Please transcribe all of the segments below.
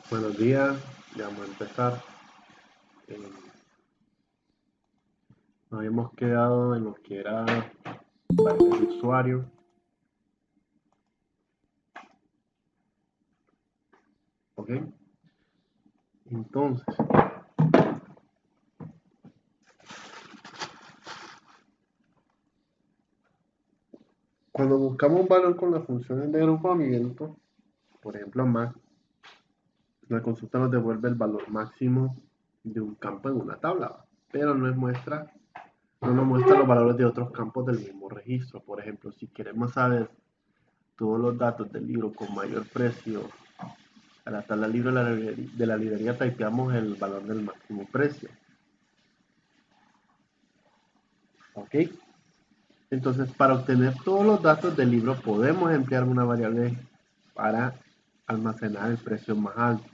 Buenos días, ya vamos a empezar. Eh, Nos habíamos quedado en lo que era variables de usuario. ¿Ok? Entonces, cuando buscamos un valor con las funciones de agrupamiento, por ejemplo, max, la consulta nos devuelve el valor máximo de un campo en una tabla, pero no nos muestra los valores de otros campos del mismo registro. Por ejemplo, si queremos saber todos los datos del libro con mayor precio, a la tabla libro de la librería typeamos el valor del máximo precio. ¿Ok? Entonces, para obtener todos los datos del libro, podemos emplear una variable para almacenar el precio más alto.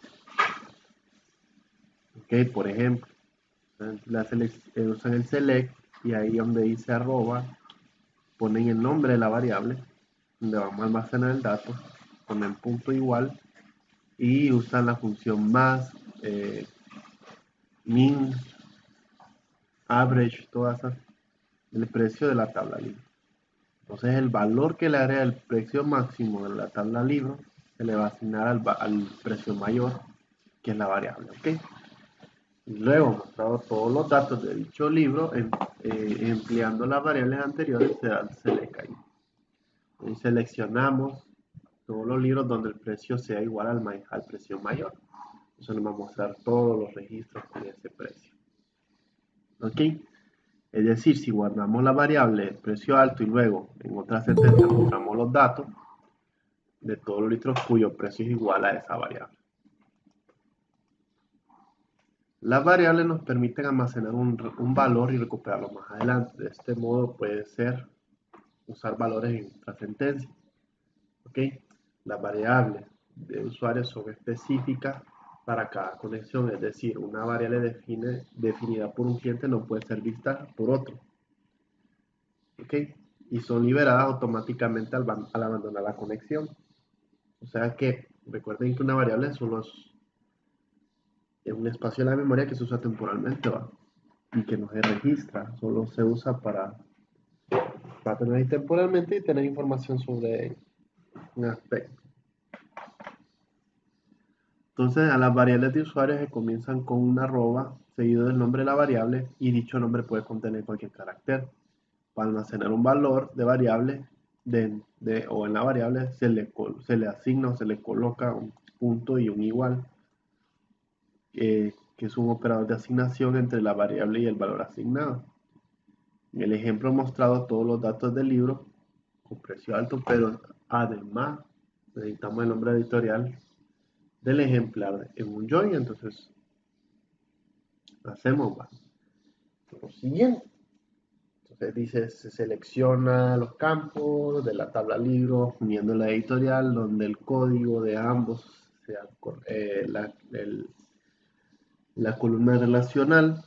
¿Ok? Por ejemplo, usan el select y ahí donde dice arroba, ponen el nombre de la variable donde vamos a almacenar el dato, ponen punto igual y usan la función más, min, average, todas esas, el precio de la tabla libre. Entonces el valor que le agrega el precio máximo de la tabla libro se le va a asignar al precio mayor, que es la variable. ¿Ok? Y luego, mostrado todos los datos de dicho libro, empleando las variables anteriores, se da el select ahí. Y seleccionamos todos los libros donde el precio sea igual al precio mayor. Eso nos va a mostrar todos los registros con ese precio. ¿Ok? Es decir, si guardamos la variable precio alto y luego en otra sentencia mostramos los datos de todos los litros cuyo precio es igual a esa variable. Las variables nos permiten almacenar un valor y recuperarlo más adelante. De este modo puede ser usar valores en otra sentencia. ¿Ok? Las variables de usuario son específicas para cada conexión, es decir, una variable definida por un cliente no puede ser vista por otro. ¿Ok? Y son liberadas automáticamente al abandonar la conexión. O sea que recuerden que una variable solo es un espacio de la memoria que se usa temporalmente, ¿va? Y que no se registra, solo se usa para tener ahí temporalmente y tener información sobre un aspecto. Entonces, a las variables de usuario se comienzan con una arroba seguido del nombre de la variable y dicho nombre puede contener cualquier carácter. Para almacenar un valor de variable o en la variable se le asigna o se le coloca un punto y un igual, que es un operador de asignación entre la variable y el valor asignado. En el ejemplo mostrado todos los datos del libro con precio alto, pero además necesitamos el nombre editorial del ejemplar en un join. Entonces hacemos lo siguiente. Entonces dice, se selecciona los campos de la tabla libro uniendo la editorial donde el código de ambos sea la columna relacional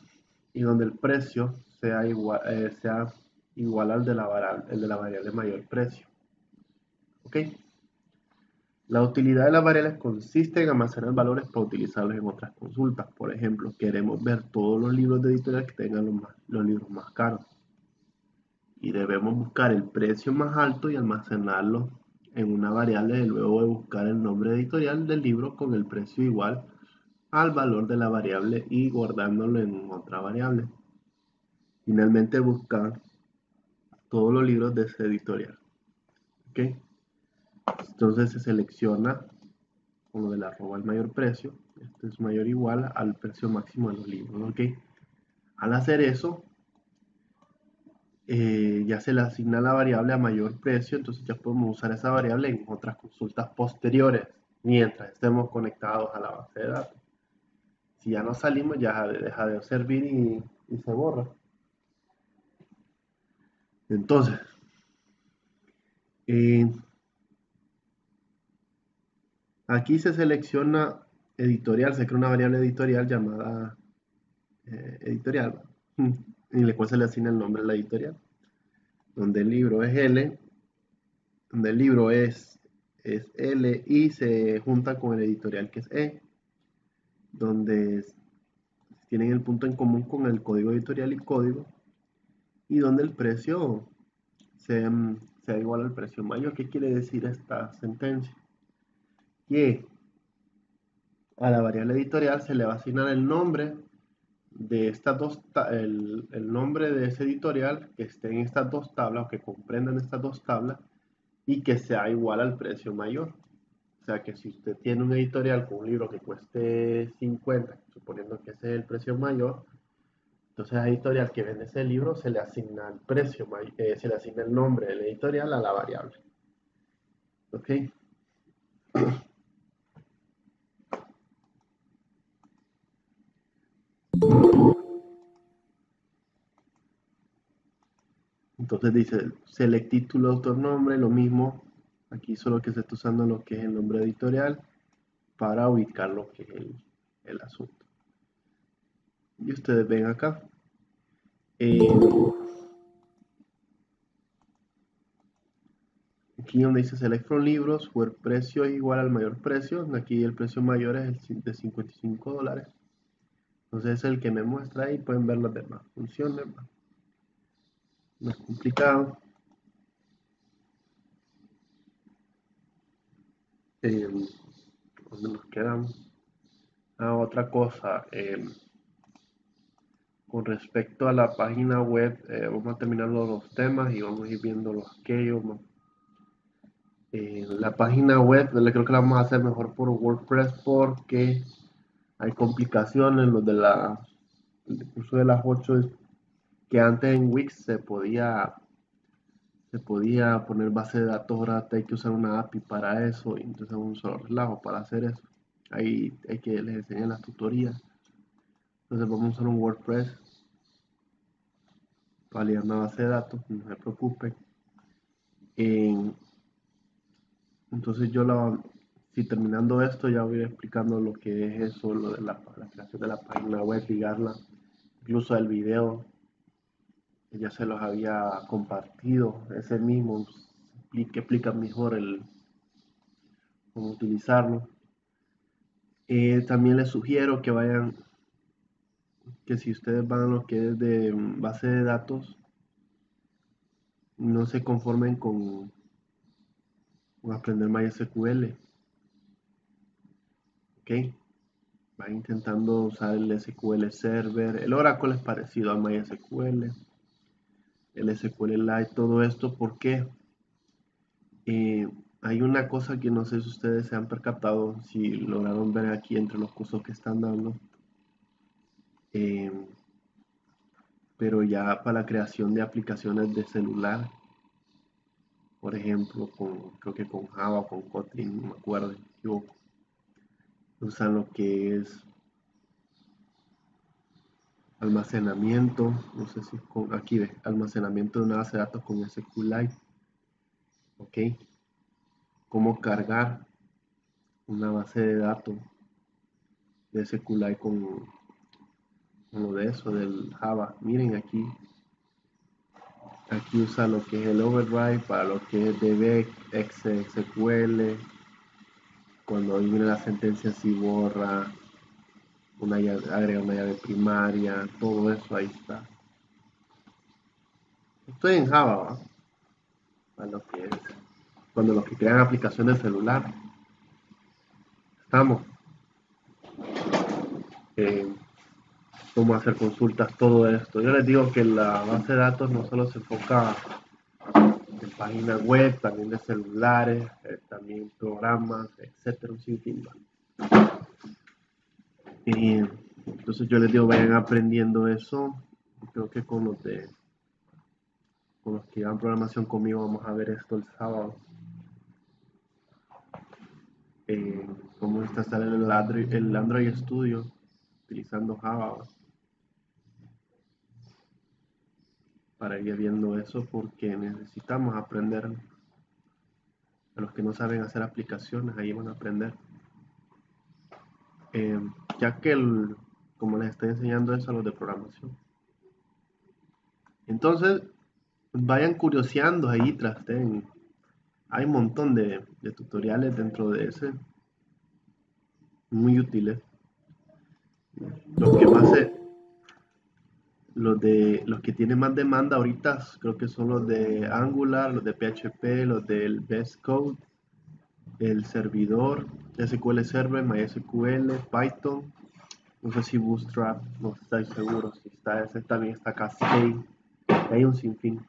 y donde el precio sea igual al de la variable mayor precio. ¿Ok? La utilidad de las variables consiste en almacenar valores para utilizarlos en otras consultas. Por ejemplo, queremos ver todos los libros de editorial que tengan los libros más caros. Y debemos buscar el precio más alto y almacenarlo en una variable luego de buscar el nombre editorial del libro con el precio igual al valor de la variable y guardándolo en otra variable. Finalmente buscar todos los libros de ese editorial. ¿Ok? Entonces se selecciona con lo del arroba al mayor precio. Esto es mayor o igual al precio máximo de los libros. ¿Ok? Al hacer eso, ya se le asigna la variable a mayor precio, entonces ya podemos usar esa variable en otras consultas posteriores mientras estemos conectados a la base de datos. Si ya no salimos, ya deja de servir y se borra. Entonces, eh, aquí se selecciona editorial, se crea una variable editorial llamada editorial, en la cual se le asigna el nombre de la editorial, donde el libro es L, donde el libro es L y se junta con el editorial que es E. donde tienen el punto en común con el código editorial y código, y donde el precio sea igual al precio mayor. ¿Qué quiere decir esta sentencia? Que a la variable editorial se le va a asignar el nombre de estas el nombre de ese editorial que esté en estas dos tablas o que comprendan estas dos tablas y que sea igual al precio mayor. O sea que si usted tiene un editorial con un libro que cueste 50, suponiendo que ese es el precio mayor, entonces al editorial que vende ese libro se le asigna el precio, se le asigna el nombre del editorial a la variable. ¿Ok? Entonces dice select título, autor, nombre, lo mismo. Aquí solo que se está usando lo que es el nombre editorial para ubicar lo que es el asunto. Y ustedes ven acá. Aquí donde dice select from libros, where precio es igual al mayor precio. Aquí el precio mayor es el de $55. Entonces es el que me muestra ahí. Pueden ver las demás funciones. No es complicado. ¿Dónde nos quedamos? Otra cosa. Con respecto a la página web, vamos a terminar los temas y vamos a ir viendo los aquellos. La página web, creo que la vamos a hacer mejor por WordPress porque hay complicaciones. El curso de las 8 es que antes en Wix se podía poner base de datos, ahora hay que usar una API para eso, y entonces es un solo relajo para hacer eso. Ahí hay que les enseñar las tutorías. Entonces vamos a usar un WordPress para liar una base de datos, no se preocupen. Entonces si terminando esto ya voy explicando lo que es eso, lo de la creación de la página web, ligarla, incluso el video, que ya se los había compartido, ese mismo, que explica mejor cómo utilizarlo. También les sugiero que si ustedes van a lo que es de base de datos, no se conformen con aprender MySQL, ¿ok? Van intentando usar el SQL Server. El Oracle es parecido al MySQL, el SQLite, todo esto porque hay una cosa que no sé si ustedes se han percatado, si lograron ver aquí entre los cursos que están dando, eh, pero ya para la creación de aplicaciones de celular, por ejemplo, creo que con Java o con Kotlin, no me acuerdo, me equivoco, usan lo que es almacenamiento, no sé si aquí ve, almacenamiento de una base de datos con SQLite, ok, cómo cargar una base de datos de SQLite con lo de eso, del Java. Miren aquí usa lo que es el override para lo que es DB, SQL, cuando viene la sentencia si borra, agrega una llave primaria, todo eso ahí está. Estoy en Java, ¿va? Para lo que es, cuando los que crean aplicaciones de celular, estamos. Eh, Cómo hacer consultas, todo esto. Yo les digo que la base de datos no solo se enfoca en páginas web, también de celulares, también programas, etcétera, un sinfín. Y entonces yo les digo, vayan aprendiendo eso. Creo que con los que llevan programación conmigo vamos a ver esto el sábado. Cómo instalar el Android Studio utilizando Java para ir viendo eso porque necesitamos aprender. A los que no saben hacer aplicaciones, ahí van a aprender. Eh, ya que, como les estoy enseñando eso a los de programación. Entonces, vayan curioseando ahí, trasten. Hay un montón de tutoriales dentro de ese, muy útiles. Los que más los que tienen más demanda ahorita creo que son los de Angular, los de PHP, los del VS Code, el servidor, SQL Server, MySQL, Python, no sé si Bootstrap, no estoy seguro si está ese, también está Cascade, hay un sinfín.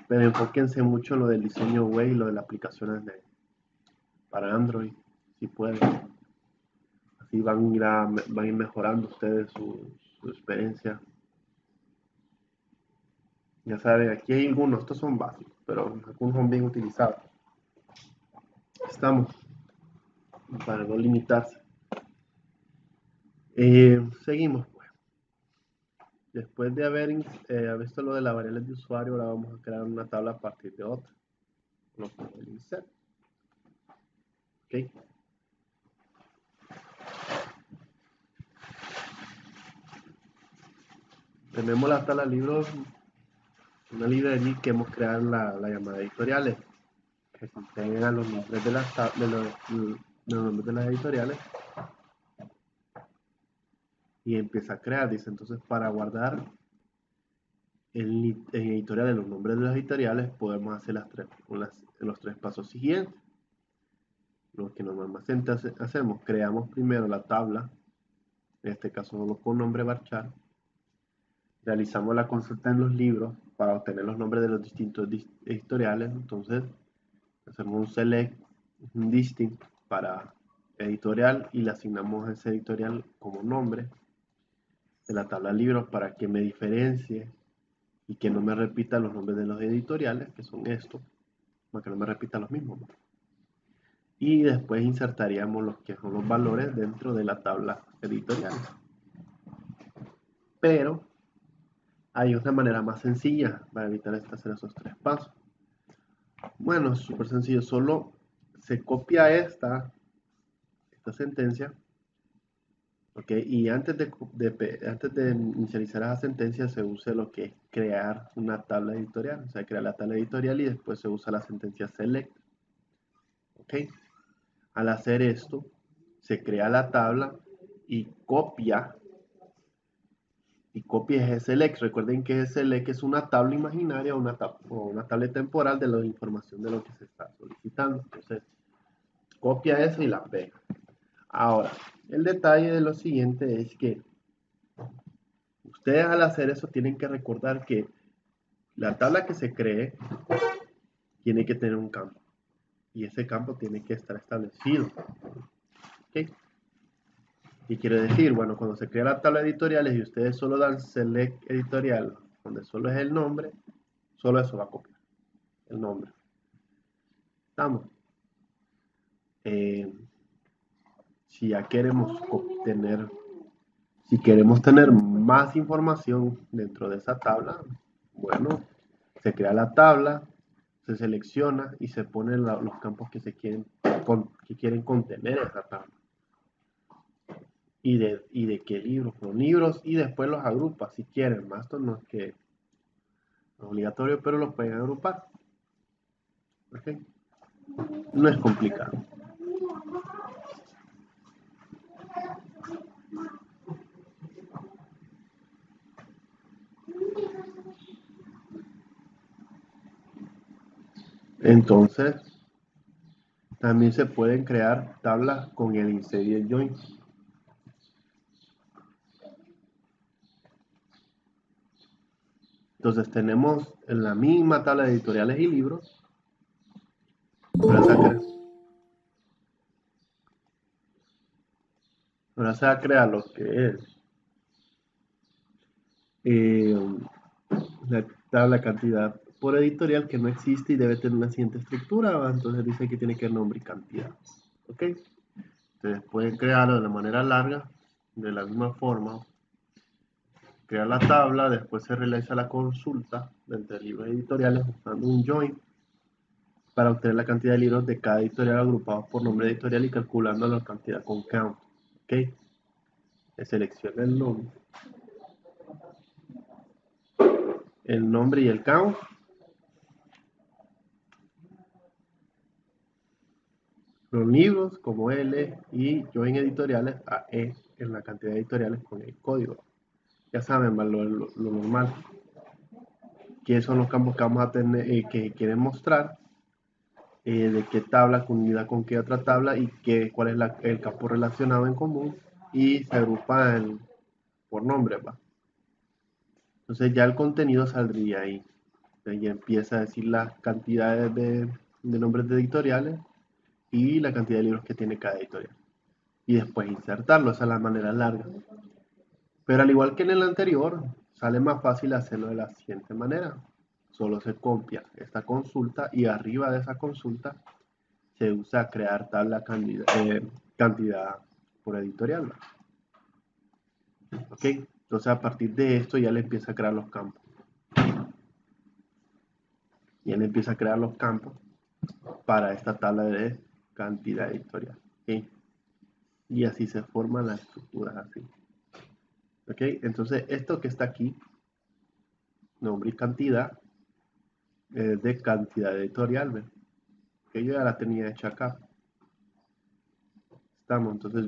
Pero enfóquense mucho en lo del diseño web y lo de las aplicaciones para Android, si pueden. Así van a ir mejorando ustedes su experiencia. Ya saben, aquí hay algunos, estos son básicos, pero algunos son bien utilizados. Estamos, para no limitarse. Seguimos, pues. Después de haber visto lo de las variables de usuario, ahora vamos a crear una tabla a partir de otra. Lo pongo el insert. ¿Ok? Tenemos la tabla libros, una librería que hemos creado la llamada editoriales, que contengan los nombres de los nombres de las editoriales y empieza a crear, dice entonces para guardar en editoriales los nombres de las editoriales podemos hacer los tres pasos siguientes. Lo que normalmente hacemos, creamos primero la tabla, en este caso solo con nombre varchar, realizamos la consulta en los libros para obtener los nombres de los distintos editoriales, entonces hacemos un select, un distinct para editorial y le asignamos ese editorial como nombre de la tabla de libros para que me diferencie y que no me repita los nombres de los editoriales, que son estos, para que no me repita los mismos. Y después insertaríamos los que son los valores dentro de la tabla editorial. Pero hay otra manera más sencilla para evitar hacer esos tres pasos. Bueno, es súper sencillo, solo se copia esta sentencia, ¿ok? Y antes de inicializar esa sentencia se usa lo que es crear una tabla editorial, o sea, crear la tabla editorial y después se usa la sentencia select, ¿ok? Al hacer esto, se crea la tabla y copia ese select. Recuerden que ese select es una tabla imaginaria o una tabla temporal de la información de lo que se está solicitando. Entonces, copia eso y la pega. Ahora, el detalle de lo siguiente es que ustedes al hacer eso tienen que recordar que la tabla que se cree tiene que tener un campo y ese campo tiene que estar establecido. ¿Okay? Y quiere decir, bueno, cuando se crea la tabla de editoriales y ustedes solo dan select editorial, donde solo es el nombre, solo eso va a copiar, el nombre. ¿Estamos? Si ya queremos si queremos tener más información dentro de esa tabla, bueno, se crea la tabla, se selecciona y se ponen los campos que quieren contener esa tabla. Y de qué libros, son libros, y después los agrupa si quieren. Más esto no es que es obligatorio, pero los pueden agrupar. ¿Okay? No es complicado. Entonces, también se pueden crear tablas con el insert y el join. Entonces tenemos en la misma tabla de editoriales y libros, ahora se va a crear lo que es la tabla cantidad por editorial que no existe y debe tener una siguiente estructura. Entonces dice que tiene que nombre y cantidad. ¿Ok? Ustedes pueden crearlo de la manera larga, de la misma forma. Crear la tabla, después se realiza la consulta entre libros editoriales usando un join para obtener la cantidad de libros de cada editorial agrupados por nombre editorial y calculando la cantidad con count. ¿Ok? Se selecciona el nombre y el count. Los libros como L y join editoriales a E en la cantidad de editoriales con el código. Ya saben, lo normal. ¿Qué son los campos que vamos a tener, que quieren mostrar? De qué tabla unida con qué otra tabla y cuál es el campo relacionado en común, y se agrupa por nombre, ¿va? Entonces ya el contenido saldría ahí. Entonces ya empieza a decir las cantidades de nombres de editoriales y la cantidad de libros que tiene cada editorial. Y después insertarlo, esa es la manera larga. Pero al igual que en el anterior, sale más fácil hacerlo de la siguiente manera. Solo se copia esta consulta y arriba de esa consulta se usa crear tabla cantidad por editorial. ¿Ok? Entonces a partir de esto ya le empieza a crear los campos. Y él empieza a crear los campos para esta tabla de cantidad editorial. ¿Ok? Y así se forman las estructuras así. ¿Ok? Entonces esto que está aquí, nombre y cantidad, es de cantidad editorial, ¿ven? Que yo ya la tenía hecha acá. Estamos, entonces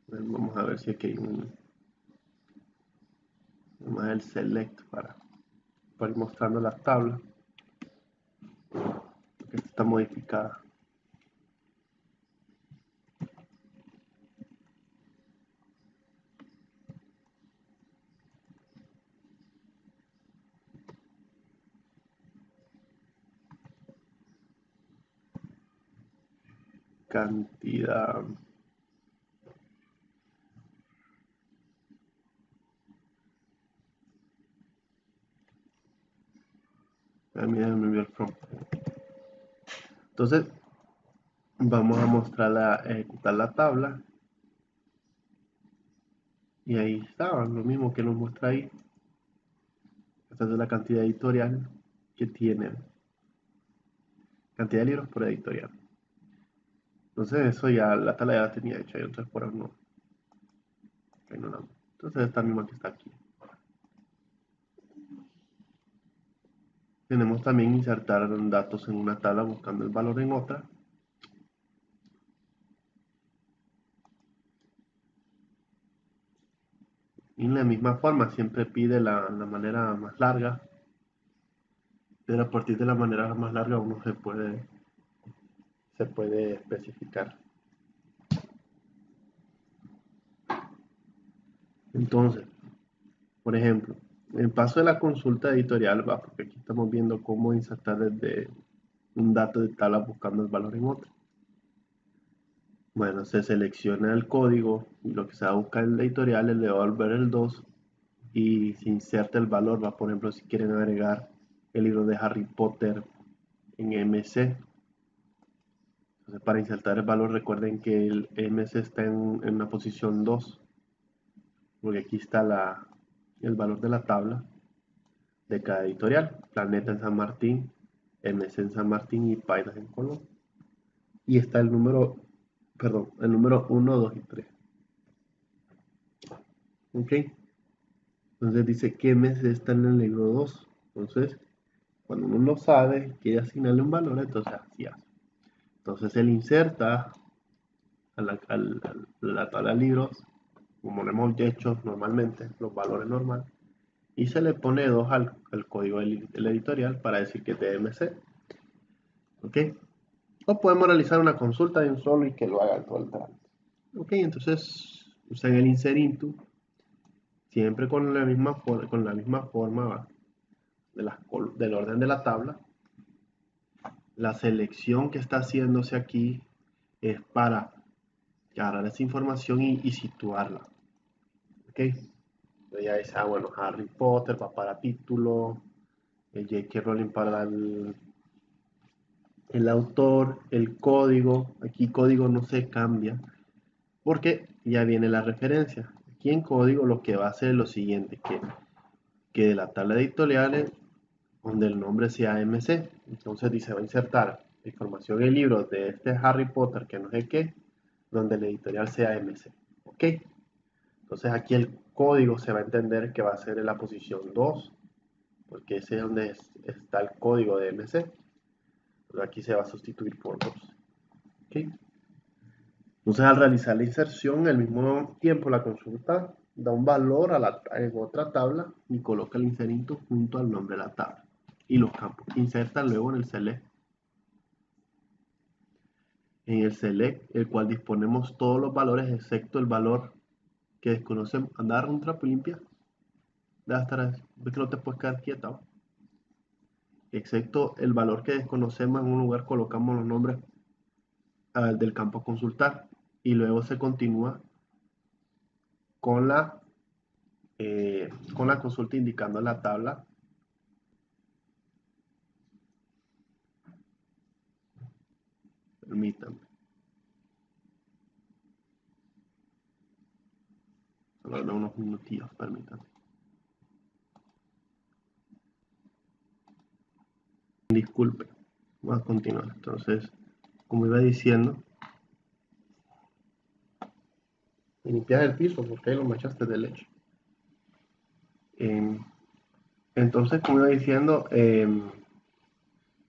vamos a ver si aquí hay vamos a ver el select para ir mostrando las tablas. Esta está modificada. Cantidad. Déjame ver from. Entonces vamos a mostrarla, ejecutar la tabla. Y ahí está, lo mismo que nos muestra ahí. Esta es la cantidad editorial que tiene. Cantidad de libros por editorial. Entonces eso ya, la tabla ya la tenía hecha. Y entonces por ahora no. Entonces esta misma que está aquí. Tenemos también insertar datos en una tabla buscando el valor en otra. Y en la misma forma siempre pide la manera más larga. Pero a partir de la manera más larga uno se puede especificar. Entonces, por ejemplo, el paso de la consulta editorial va, porque aquí estamos viendo cómo insertar desde un dato de tabla buscando el valor en otro. Bueno, se selecciona el código y lo que se va a buscar en la editorial es devolver el 2 y se inserta el valor. Va, por ejemplo, si quieren agregar el libro de Harry Potter en MC. Entonces, para insertar el valor, recuerden que el MC está en una posición 2, porque aquí está el valor de la tabla de cada editorial. Planeta en San Martín, MC en San Martín y Paidas en Colón. Y está el número 1, 2 y 3. ¿Ok? Entonces dice que MC está en el libro 2. Entonces, cuando uno lo sabe, quiere asignarle un valor, entonces así hace. Entonces él inserta a la tabla de libros, como lo hemos hecho normalmente, los valores normales, y se le pone 2 al código del editorial para decir que es de MC. ¿Ok? O podemos realizar una consulta de un solo y que lo haga todo el trámite. Ok, entonces usan el insert into, siempre con la misma forma ¿va? Del orden de la tabla. La selección que está haciéndose aquí es para agarrar esa información y situarla. Ok, entonces ya dice, bueno, Harry Potter va para título, J.K. Rowling para el autor, el código. Aquí código no se cambia porque ya viene la referencia. Aquí en código lo que va a hacer es lo siguiente, que de la tabla de editoriales, donde el nombre sea MC, entonces dice, va a insertar información en el libro de este Harry Potter, que no sé qué, donde el editorial sea MC. ¿Ok? Entonces aquí el código se va a entender que va a ser en la posición 2, porque ese es donde está el código de MC. Entonces aquí se va a sustituir por 2. ¿Ok? Entonces, al realizar la inserción, al mismo tiempo la consulta da un valor en otra tabla y coloca el insert junto al nombre de la tabla y los campos que insertan luego en el select. En el select, el cual disponemos todos los valores excepto el valor que desconocemos. Andar un trapo limpia. Ves que no te puedes quedar quieto. Excepto el valor que desconocemos, en un lugar colocamos los nombres del campo a consultar y luego se continúa con la consulta indicando la tabla. Permítanme. Solo unos minutillos, permítanme. Disculpe. Vamos a continuar. Entonces, como iba diciendo, limpias el piso porque ahí lo manchaste de leche. Entonces, como iba diciendo,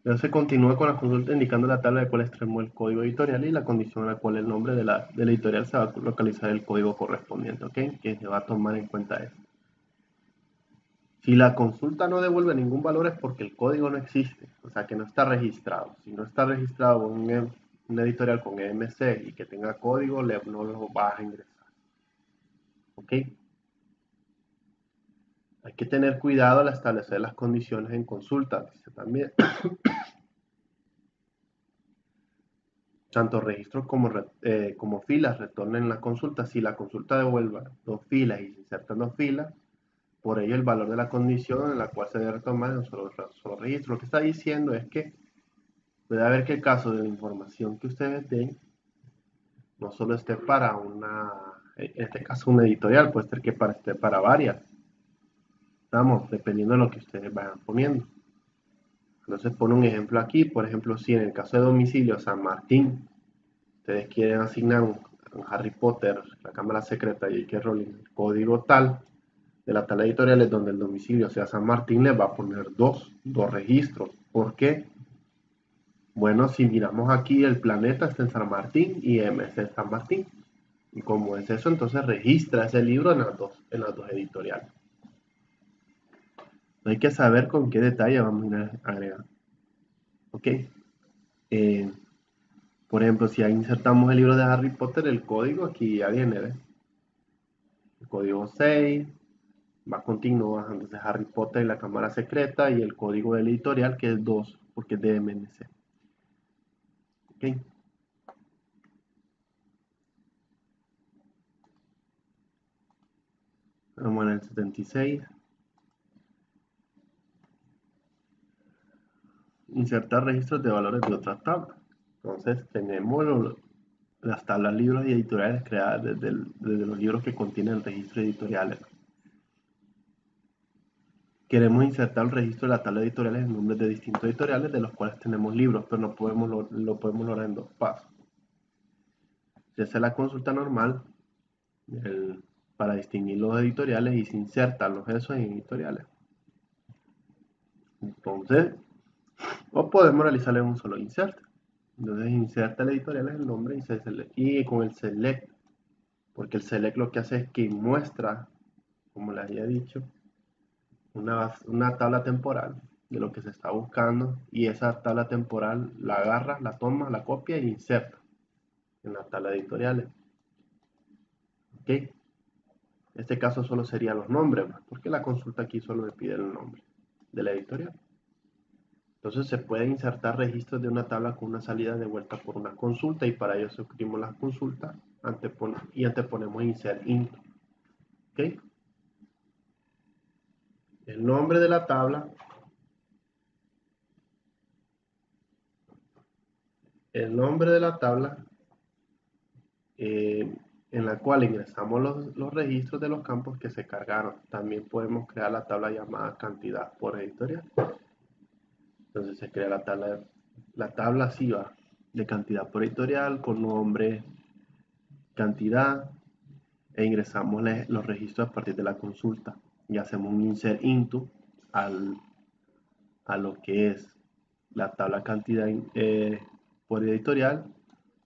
ya se continúa con la consulta indicando la tabla de cuál extremo el código editorial y la condición en la cual el nombre de la editorial se va a localizar el código correspondiente, ¿ok? Que se va a tomar en cuenta eso. Si la consulta no devuelve ningún valor es porque el código no existe, o sea que no está registrado. Si no está registrado un editorial con EMC y que tenga código, no lo vas a ingresar, ¿ok? Hay que tener cuidado al establecer las condiciones en consulta, dice también. Tanto registros como filas retornen la consulta. Si la consulta devuelva dos filas y se insertan dos filas, por ello el valor de la condición en la cual se debe retomar en un solo registro. Lo que está diciendo es que puede haber que el caso de la información que ustedes den no solo esté para en este caso una editorial, puede ser que esté para varias. Estamos, dependiendo de lo que ustedes vayan poniendo. Entonces pone un ejemplo aquí, por ejemplo, si en el caso de domicilio San Martín, ustedes quieren asignar un Harry Potter, la Cámara Secreta y J.K. Rowling, el código tal de la tabla editorial es donde el domicilio sea San Martín, les va a poner dos registros. ¿Por qué? Bueno, si miramos aquí, el planeta está en San Martín y MC en San Martín. Y como es eso, entonces registra ese libro en las dos editoriales. Hay que saber con qué detalle vamos a agregar. ¿Ok? Por ejemplo, si insertamos el libro de Harry Potter, el código aquí ya viene, ¿ves? El código 6, va continuo bajando entonces Harry Potter y la Cámara Secreta y el código del editorial que es 2, porque es de MNC. ¿Ok? Vamos en el 76. Insertar registros de valores de otras tablas. Entonces tenemos las tablas libros y editoriales creadas desde los libros que contienen el registro editorial. Queremos insertar el registro de la tabla editoriales en nombres de distintos editoriales de los cuales tenemos libros, pero no podemos lo podemos lograr en dos pasos. Se hace la consulta normal para distinguir los editoriales y se insertan los esos en editoriales. Entonces, o podemos realizarle un solo insert. Entonces inserta el editorial en el nombre y con el select, porque el select lo que hace es que muestra, como les había dicho, una tabla temporal de lo que se está buscando y esa tabla temporal la agarra, la toma, la copia e inserta en la tabla de editoriales. ¿Ok? En este caso solo serían los nombres, porque la consulta aquí solo me pide el nombre de la editorial. Entonces se puede insertar registros de una tabla con una salida de vuelta por una consulta y para ello suscribimos las consultas y anteponemos insert into. ¿Ok? El nombre de la tabla, en la cual ingresamos los registros de los campos que se cargaron. También podemos crear la tabla llamada cantidad por editorial. Entonces se crea la tabla así va, de cantidad por editorial con nombre, cantidad, e ingresamos los registros a partir de la consulta y hacemos un insert into a lo que es la tabla cantidad por editorial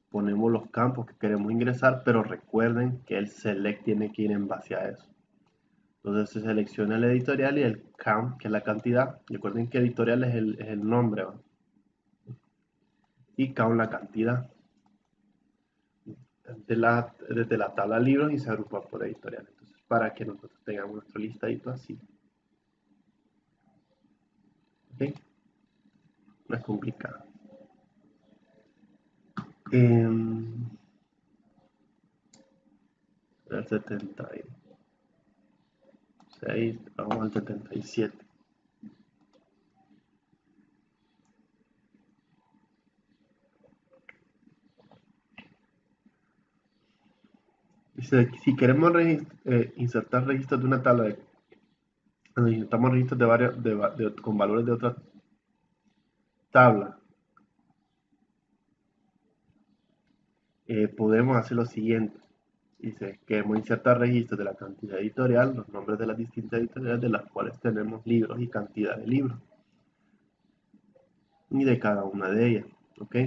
ponemos los campos que queremos ingresar, pero recuerden que el select tiene que ir en base a eso. Entonces se selecciona el editorial y el count, que es la cantidad. Recuerden que editorial es el nombre, ¿va? Y count la cantidad desde la tabla libros y se agrupa por editorial. Entonces, para que nosotros tengamos nuestro listadito así. ¿Ok? No es complicado. El 76, vamos al 77. Dice, si queremos insertar registros de una tabla, insertamos registros de varios, con valores de otra tabla, podemos hacer lo siguiente. Dice, queremos insertar registros de la cantidad editorial, los nombres de las distintas editoriales de las cuales tenemos libros y cantidad de libros. Y de cada una de ellas, ¿ok?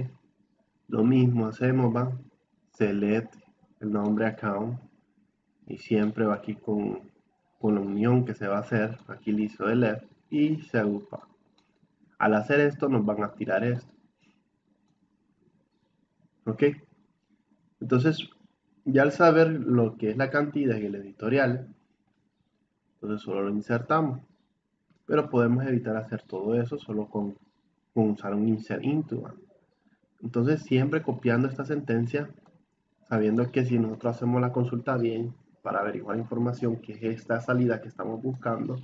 Lo mismo hacemos, va, select el nombre account y siempre va aquí con la unión que se va a hacer, aquí le hizo delete y se agrupa. Al hacer esto nos van a tirar esto, ¿ok? Entonces, ya al saber lo que es la cantidad y el editorial, entonces solo lo insertamos. Pero podemos evitar hacer todo eso solo con usar un insert into. Entonces, siempre copiando esta sentencia, sabiendo que si nosotros hacemos la consulta bien para averiguar información, que es esta salida que estamos buscando,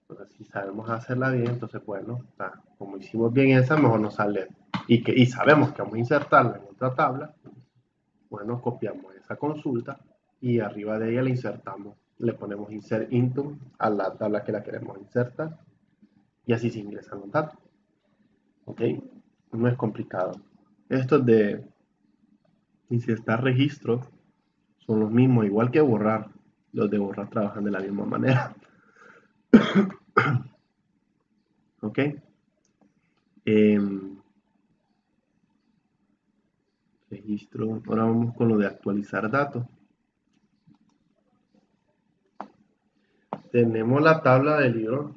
entonces si sabemos hacerla bien, entonces bueno, como hicimos bien esa, mejor nos sale. Y sabemos que vamos a insertarla en otra tabla, bueno, copiamos esa consulta y arriba de ella le insertamos, le ponemos insert into a la tabla que la queremos insertar y así se ingresan los datos. ¿Ok? No es complicado. Estos de insertar registros son los mismos, igual que borrar. Los de borrar trabajan de la misma manera. ¿Ok? Registro. Ahora vamos con lo de actualizar datos. Tenemos la tabla del libro.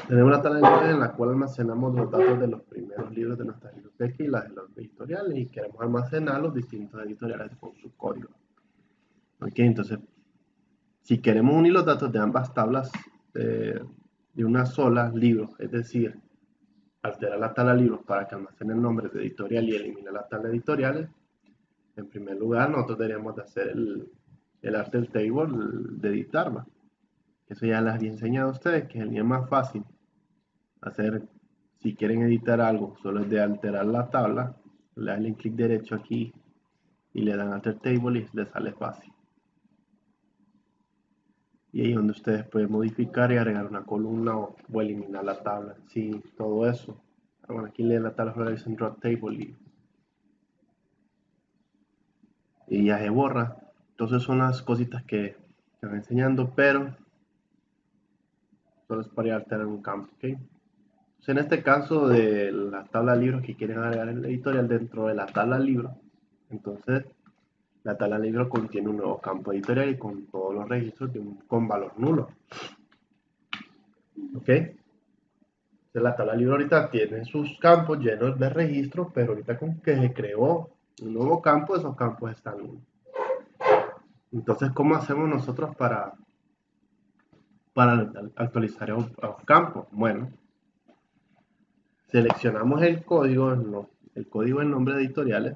Tenemos la tabla de libros en la cual almacenamos los datos de los primeros libros de nuestra biblioteca y las de los editoriales y queremos almacenar los distintos editoriales con su código. Ok, entonces, si queremos unir los datos de ambas tablas de una sola libro, es decir, alterar la tabla de libros para que almacene el nombre de editorial y elimine la tabla de editoriales, en primer lugar nosotros deberíamos de hacer el alter table de editar. Eso ya les había enseñado a ustedes, que es el día más fácil. Hacer, si quieren editar algo, solo es de alterar la tabla, le dan clic derecho aquí y le dan alter table y les sale fácil. Y ahí es donde ustedes pueden modificar y agregar una columna o eliminar la tabla. Sí, todo eso. Bueno, aquí le la tabla le dicen drop table y ya se borra. Entonces son las cositas que están enseñando, pero solo es para alterar un campo, ¿ok? Entonces, en este caso de la tabla de libros que quieren agregar el editorial dentro de la tabla de libros, entonces la tabla de libros contiene un nuevo campo editorial y con todos los registros con valor nulo, ¿ok? La tabla de libros ahorita tiene sus campos llenos de registros, pero ahorita con que se creó un nuevo campo, esos campos están nulos. Entonces, ¿cómo hacemos nosotros para actualizar los campos? Bueno, seleccionamos el código en nombre de editoriales,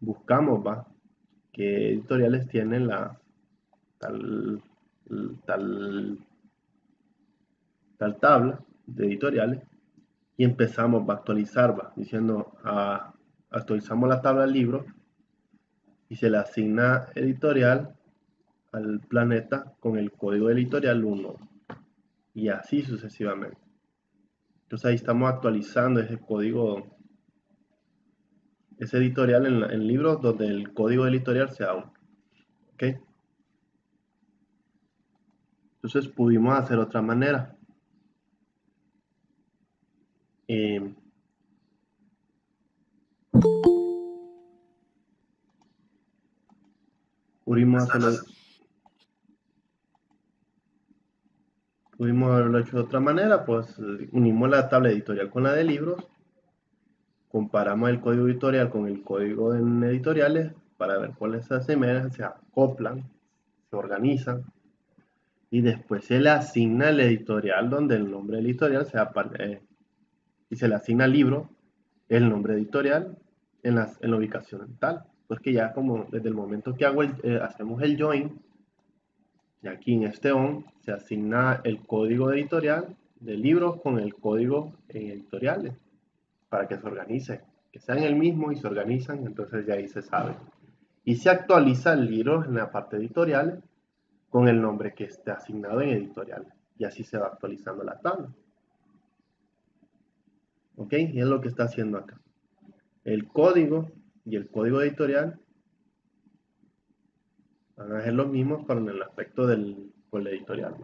buscamos qué editoriales tienen la tal, tal, tal tabla de editoriales y empezamos a actualizar, diciendo actualizamos la tabla del libro y se le asigna editorial al planeta con el código editorial 1 y así sucesivamente. Entonces ahí estamos actualizando ese código, ese editorial en libros donde el código editorial sea 1. ¿Ok? Entonces pudimos hacer otra manera. Pudimos haberlo hecho de otra manera, pues unimos la tabla editorial con la de libros, comparamos el código editorial con el código en editoriales para ver cuáles se asemejan, se acoplan, se organizan, y después se le asigna el editorial donde el nombre del editorial sea y se le asigna al libro el nombre editorial en la ubicación tal. Porque ya como desde el momento que hacemos el join, y aquí en este on se asigna el código editorial del libro con el código en editoriales para que se organice, que sean el mismo y se organizan, entonces ya ahí se sabe. Y se actualiza el libro en la parte editorial con el nombre que esté asignado en editorial. Y así se va actualizando la tabla. ¿Ok? Y es lo que está haciendo acá. El código y el código editorial van a ser los mismos, pero en el aspecto del editorial.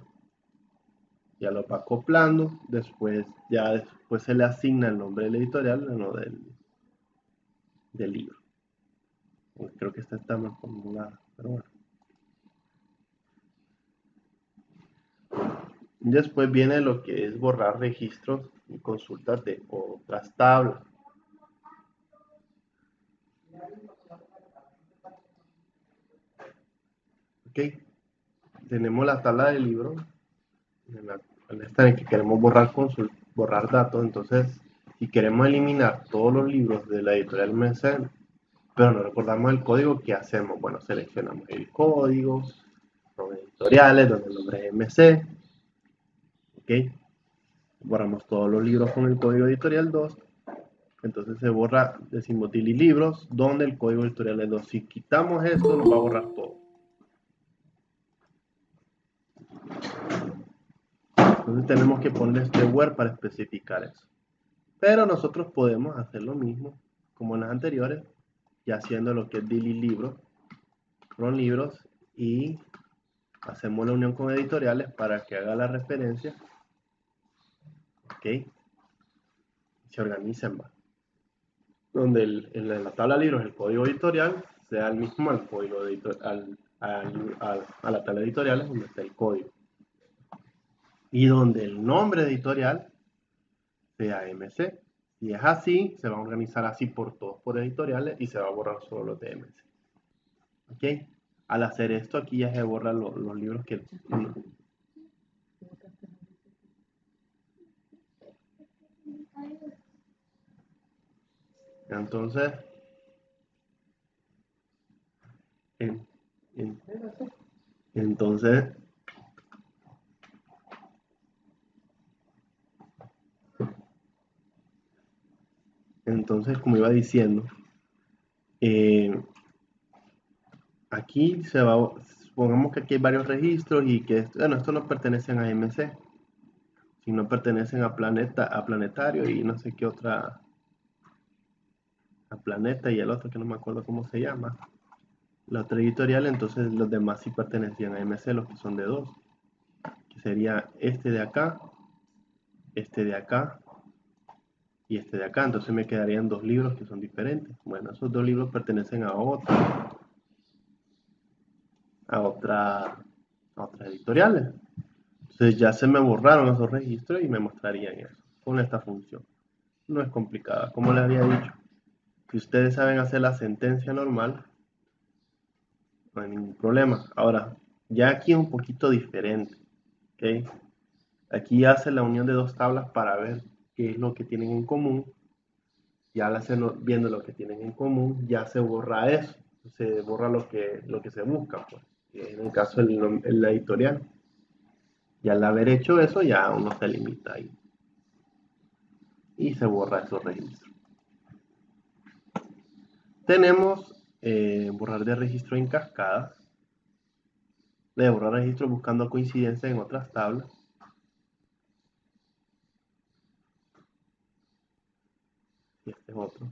Ya lo va acoplando, después se le asigna el nombre del editorial, no del libro. Creo que esta está más formulada, pero bueno. Después viene lo que es borrar registros y consultas de otras tablas. Ok, tenemos la tabla del libro, en esta en que queremos borrar datos. Entonces, si queremos eliminar todos los libros de la editorial MSN, pero no recordamos el código, ¿qué hacemos? Bueno, seleccionamos el código, son editoriales, donde el nombre es MC, ok, borramos todos los libros con el código editorial 2, entonces se borra, decimos delete libros, donde el código editorial es 2. Si quitamos esto, nos va a borrar todo. Entonces tenemos que poner este where para especificar eso. Pero nosotros podemos hacer lo mismo como en las anteriores, ya haciendo lo que es delete libros, from libros, y hacemos la unión con editoriales para que haga la referencia, ok, se organicen más. Donde en la tabla de libros el código editorial sea el mismo al código a la tabla editorial donde está el código. Y donde el nombre editorial sea MC. Si es así, se va a organizar así por todos por editoriales y se va a borrar solo los de MC. ¿Ok? Al hacer esto, aquí ya se borran los libros que... Entonces, entonces, como iba diciendo, aquí supongamos que aquí hay varios registros y que estos no pertenecen a MC, sino pertenecen a Planetario y no sé qué otra, a Planeta y el otro que no me acuerdo cómo se llama, la otra editorial. Entonces los demás sí pertenecían a MC, los que son de 2, que sería este de acá y este de acá. Entonces me quedarían 2 libros que son diferentes. Bueno, esos 2 libros pertenecen a otras editoriales. Entonces ya se me borraron esos registros y me mostrarían eso con esta función. No es complicada, como les había dicho. Si ustedes saben hacer la sentencia normal, no hay ningún problema. Ahora, ya aquí es un poquito diferente. ¿Okay? Aquí hace la unión de 2 tablas para ver qué es lo que tienen en común. Ya viendo lo que tienen en común, ya se borra eso. Se borra lo que se busca, pues. En el caso del editorial. Y al haber hecho eso, ya uno se limita ahí. Y se borra esos registros. Tenemos borrar de registro en cascada. De borrar registro buscando coincidencia en otras tablas. Y este es otro.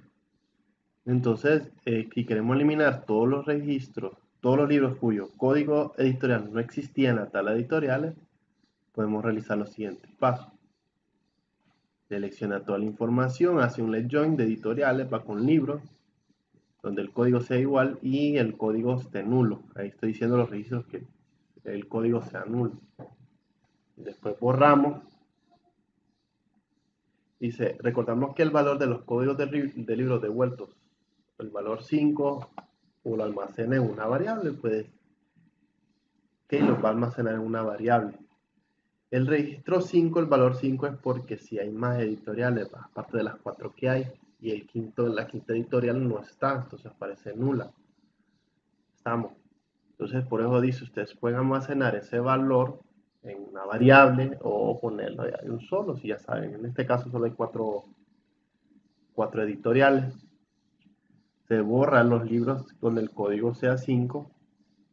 Entonces, si queremos eliminar todos los libros cuyo código editorial no existía en la tabla de editoriales, podemos realizar los siguientes pasos. Selecciona toda la información, hace un let join de editoriales, va con libros, donde el código sea igual y el código esté nulo. Ahí estoy diciendo los registros que el código sea nulo. Después borramos. Dice, recordamos que el valor de los códigos de libros devueltos, el valor 5, o lo almacena en una variable, pues que los va a almacenar en una variable. El registro 5, el valor 5 es porque si hay más editoriales, aparte de las 4 que hay, y la quinta editorial no está, entonces aparece nula. Estamos. Entonces, por eso dice, ustedes pueden almacenar ese valor en una variable o ponerlo de un solo, si ya saben. En este caso solo hay cuatro editoriales. Se borran los libros donde el código sea 5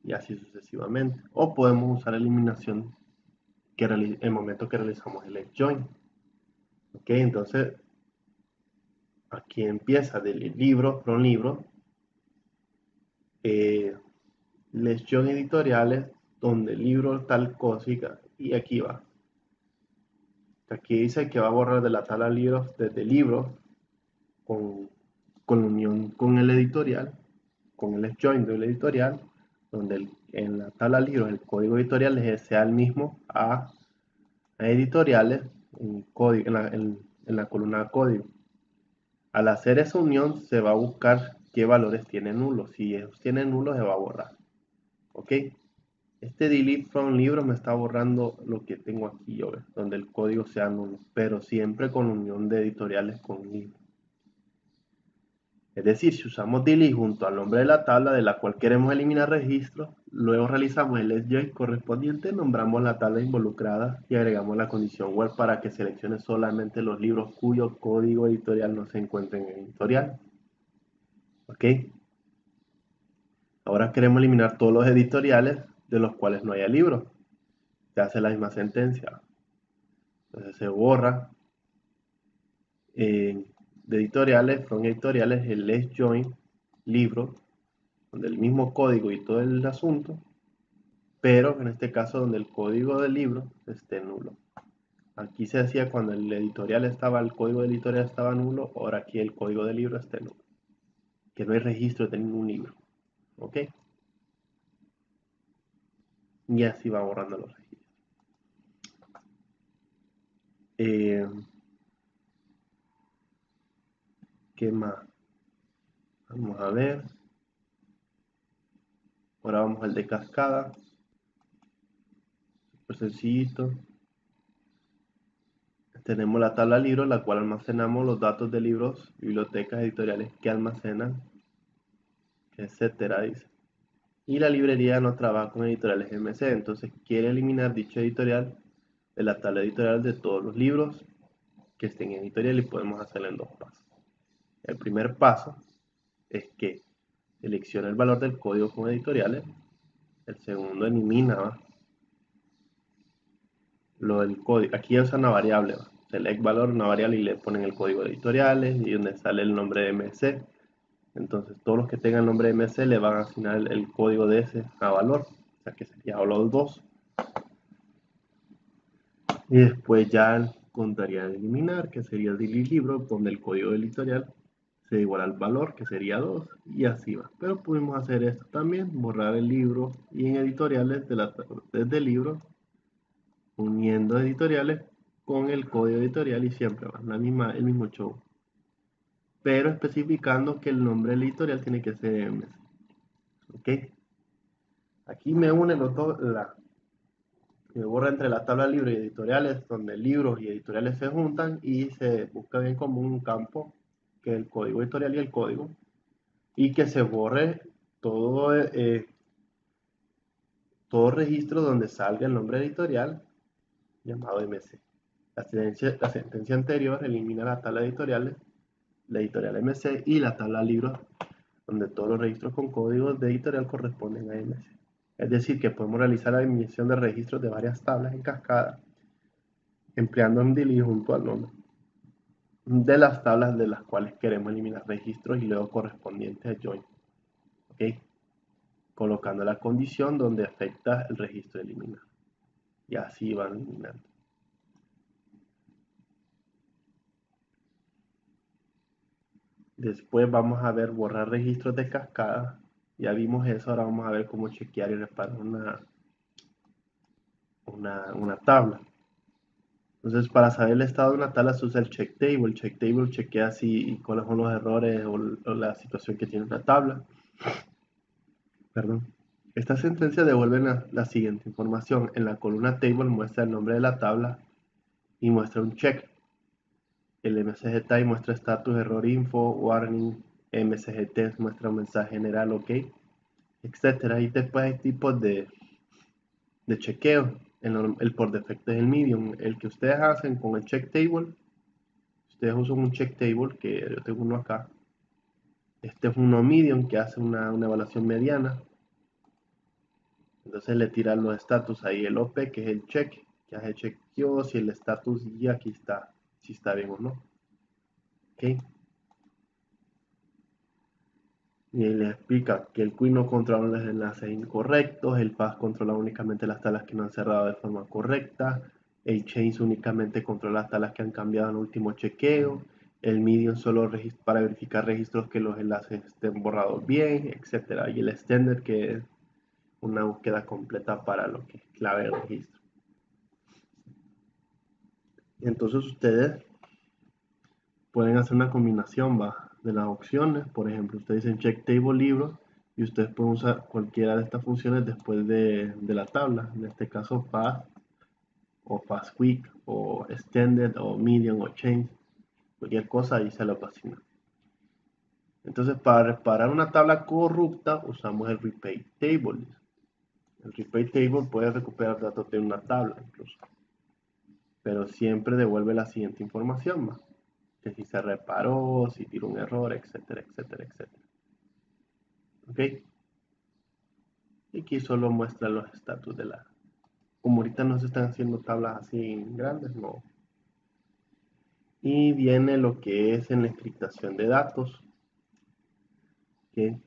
y así sucesivamente. O podemos usar eliminación en el momento que realizamos el let join. Ok, entonces aquí empieza del libro, from libro, let join editoriales, donde el libro tal cosa y aquí va. Aquí dice que va a borrar de la tabla libros desde libros con unión con el editorial, con el let join del editorial, donde en la tabla libros el código editorial sea el mismo a editoriales en la columna código. Al hacer esa unión se va a buscar qué valores tienen nulos. Si ellos tienen nulos se va a borrar. Ok. Este delete from libros me está borrando lo que tengo aquí yo, donde el código sea nulo, pero siempre con unión de editoriales con libros. Es decir, si usamos delete junto al nombre de la tabla de la cual queremos eliminar registros, luego realizamos el let join correspondiente, nombramos la tabla involucrada y agregamos la condición where para que seleccione solamente los libros cuyo código editorial no se encuentre en el editorial. ¿Ok? Ahora queremos eliminar todos los editoriales de los cuales no haya libros. Se hace la misma sentencia. Entonces se borra de editoriales, from editoriales, el let join libro, donde el mismo código y todo el asunto, pero en este caso donde el código del libro esté nulo. Aquí se decía cuando el código del editorial estaba nulo, ahora aquí el código del libro esté nulo. Que no hay registro de ningún libro. ¿Ok? Y así va borrando los registros. ¿Qué más? Vamos a ver. Ahora vamos al de cascada. Súper sencillito. Tenemos la tabla libros, la cual almacenamos los datos de libros, bibliotecas editoriales que almacenan, etcétera, dice. Y la librería no trabaja con editoriales MC, entonces quiere eliminar dicho editorial de la tabla editorial de todos los libros que estén en editorial y podemos hacerlo en dos pasos. El primer paso es que selecciona el valor del código con editoriales. El segundo elimina lo del código. Aquí usa una variable, select valor, una variable y le ponen el código de editoriales y donde sale el nombre de MC. Entonces todos los que tengan nombre de MC le van a asignar el código de ese a valor, o sea que sería los dos. Y después ya contaría de eliminar, que sería el delete libro, donde el código del editorial se igual al valor, que sería 2, y así va. Pero pudimos hacer esto también, borrar el libro y en editoriales desde el libro, uniendo editoriales con el código editorial y siempre va el mismo show. Pero especificando que el nombre del editorial tiene que ser MS. ¿Ok? Aquí me une los dos, me borra entre la tabla libre y editoriales, donde libros y editoriales se juntan y se busca bien común un campo que es el código editorial y el código, y que se borre todo, todo registro donde salga el nombre editorial llamado MC. La sentencia anterior elimina la tabla editoriales, la editorial MC y la tabla libros, donde todos los registros con códigos de editorial corresponden a MC. Es decir, que podemos realizar la eliminación de registros de varias tablas en cascada, empleando un delete junto al nombre de las tablas de las cuales queremos eliminar registros y luego correspondientes a join. ¿Ok? Colocando la condición donde afecta el registro eliminar. y así van eliminando. Después vamos a ver borrar registros de cascada. Ya vimos eso, ahora vamos a ver cómo chequear y reparar una tabla. Entonces, para saber el estado de una tabla se usa el check table. El check table chequea si cuáles son los errores o la situación que tiene una tabla. Perdón. Esta sentencia devuelve la siguiente información. En la columna table muestra el nombre de la tabla y muestra un check. El msg type muestra status, error info, warning. msg muestra un mensaje general, ok, etcétera. Y después hay tipos de chequeo. El por defecto es el medium. El que ustedes hacen con el check table, ustedes usan un check table, que yo tengo uno acá. Este es uno medium que hace una evaluación mediana. Entonces le tiran los status ahí el OP, que es el check, ya se chequeó si el status y aquí está, si está bien o no. Ok. Y le explica que el queue no controla los enlaces incorrectos, el path controla únicamente las tablas que no han cerrado de forma correcta, el change únicamente controla las tablas que han cambiado en el último chequeo, el medium solo para verificar registros que los enlaces estén borrados bien, etc. Y el extended, que es una búsqueda completa para lo que es clave de registro. Entonces ustedes pueden hacer una combinación de las opciones. Por ejemplo, ustedes dicen check table libro y ustedes pueden usar cualquiera de estas funciones después de la tabla. En este caso, fast o fast quick o extended o medium o change. Cualquier cosa ahí se lo asigna. Entonces, para reparar una tabla corrupta, usamos el repair table. El repair table puede recuperar datos de una tabla incluso, pero siempre devuelve la siguiente información, ¿va? Que si se reparó, si tiró un error, etcétera, etcétera, etcétera. ¿Ok? Y aquí solo muestra los estatus de la... Como ahorita no se están haciendo tablas así grandes, no. Y viene lo que es en la encriptación de datos. ¿Ok?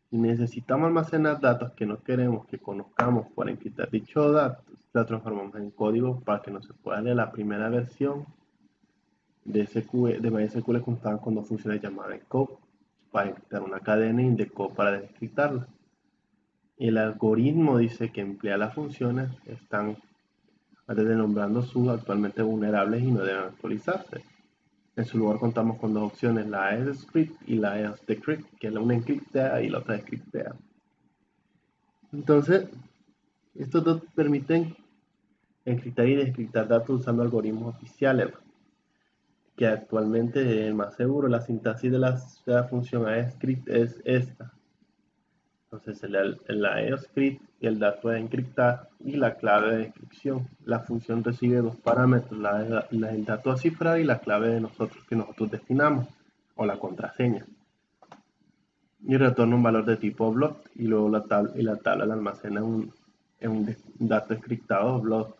Si necesitamos almacenar datos que no queremos que conozcamos para encriptar dichos datos, la transformamos en código para que no se pueda leer la primera versión de MySQL contaban con dos funciones llamadas encode para encriptar una cadena y decode para desencriptarla. El algoritmo dice que emplea las funciones están desde nombrando sus actualmente vulnerables y no deben actualizarse. En su lugar contamos con dos opciones, la ESScript y la EOSDecrypt, que es la una encriptea y la otra descriptea. Entonces, estos dos permiten encriptar y descriptar datos usando algoritmos oficiales, que actualmente es el más seguro. La sintaxis de la función EOSDecrypt es esta. Entonces la EOScript y el dato de encriptar y la clave de descripción. La función recibe dos parámetros, el dato a cifrar y la clave de nosotros que nosotros definamos, o la contraseña. Y retorna un valor de tipo blob y luego la tabla la almacena en un dato encriptado blob.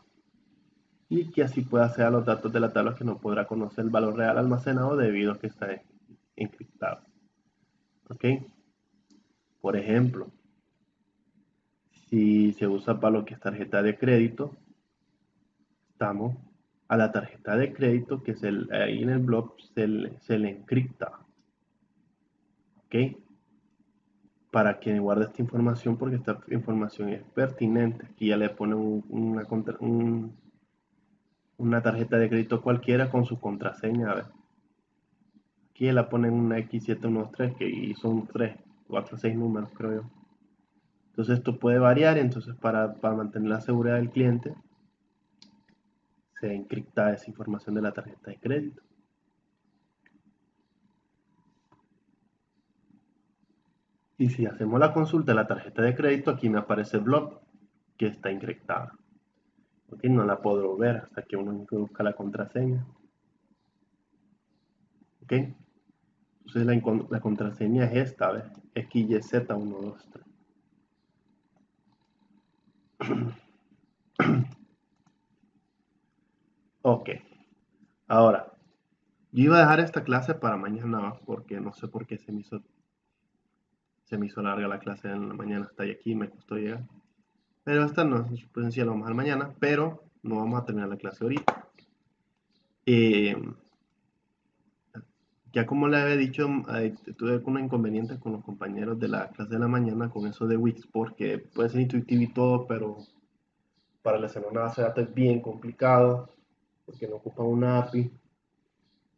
Y que así pueda acceder a los datos de la tabla que no podrá conocer el valor real almacenado debido a que está encriptado. ¿Ok? Por ejemplo, si se usa para lo que es tarjeta de crédito, estamos a la tarjeta de crédito que ahí en el blog se le encripta. ¿Ok? Para que guarde esta información porque esta información es pertinente. Aquí ya le ponen una tarjeta de crédito cualquiera con su contraseña. A ver. Aquí la ponen una X713 que son 3, 4, 6 números creo yo. Entonces esto puede variar, entonces para mantener la seguridad del cliente se encripta esa información de la tarjeta de crédito. Y si hacemos la consulta de la tarjeta de crédito, aquí me aparece el blog que está encriptada. ¿Ok? No la puedo ver hasta que uno busca la contraseña. ¿Ok? Entonces la contraseña es esta, ¿ves? XYZ123. Ok. Ahora, yo iba a dejar esta clase para mañana porque no sé por qué se me hizo larga la clase en la mañana hasta aquí, me costó llegar. Pero esta no es presencial, la vamos a dejar mañana, pero no vamos a terminar la clase ahorita. Ya como le había dicho, tuve un inconveniente con los compañeros de la clase de la mañana con eso de Wix, porque puede ser intuitivo y todo, pero para relacionar una base de datos es bien complicado, porque no ocupa una API.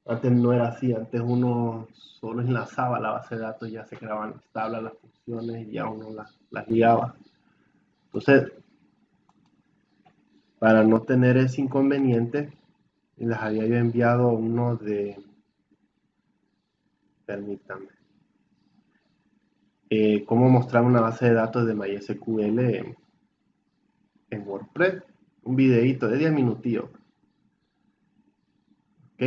Antes no era así, antes uno solo enlazaba la base de datos, ya se creaban las tablas, las funciones y ya uno las ligaba. Entonces, para no tener ese inconveniente, les había yo enviado uno de, permítame, cómo mostrar una base de datos de MySQL en WordPress. Un videito de 10 minutillos. Ok.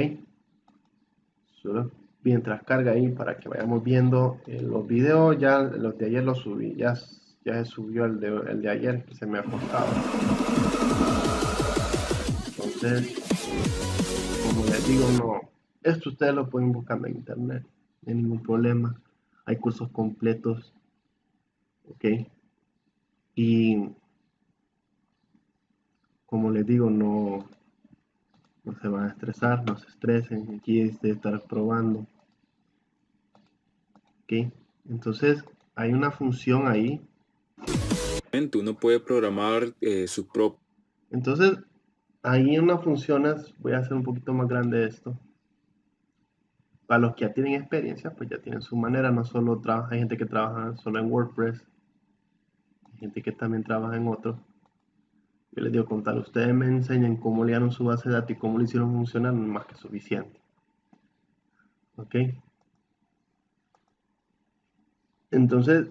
Solo mientras carga ahí para que vayamos viendo los videos. Ya los de ayer los subí. Ya se subió el de ayer que se me ha cortado. Entonces, como les digo, no. Esto ustedes lo pueden buscar en internet. No hay ningún problema. Hay cursos completos. Ok. Y como les digo, no se van a estresar, no se estresen, aquí es de estar probando. Ok, entonces hay una función ahí. Uno puede programar su propio. Entonces, ahí en una función, voy a hacer un poquito más grande esto. Para los que ya tienen experiencia, pues ya tienen su manera, no solo hay gente que trabaja solo en WordPress, hay gente que también trabaja en otro. Yo les digo, con tal ustedes me enseñan cómo learon su base de datos y cómo lo hicieron funcionar, no es más que suficiente. Ok. Entonces,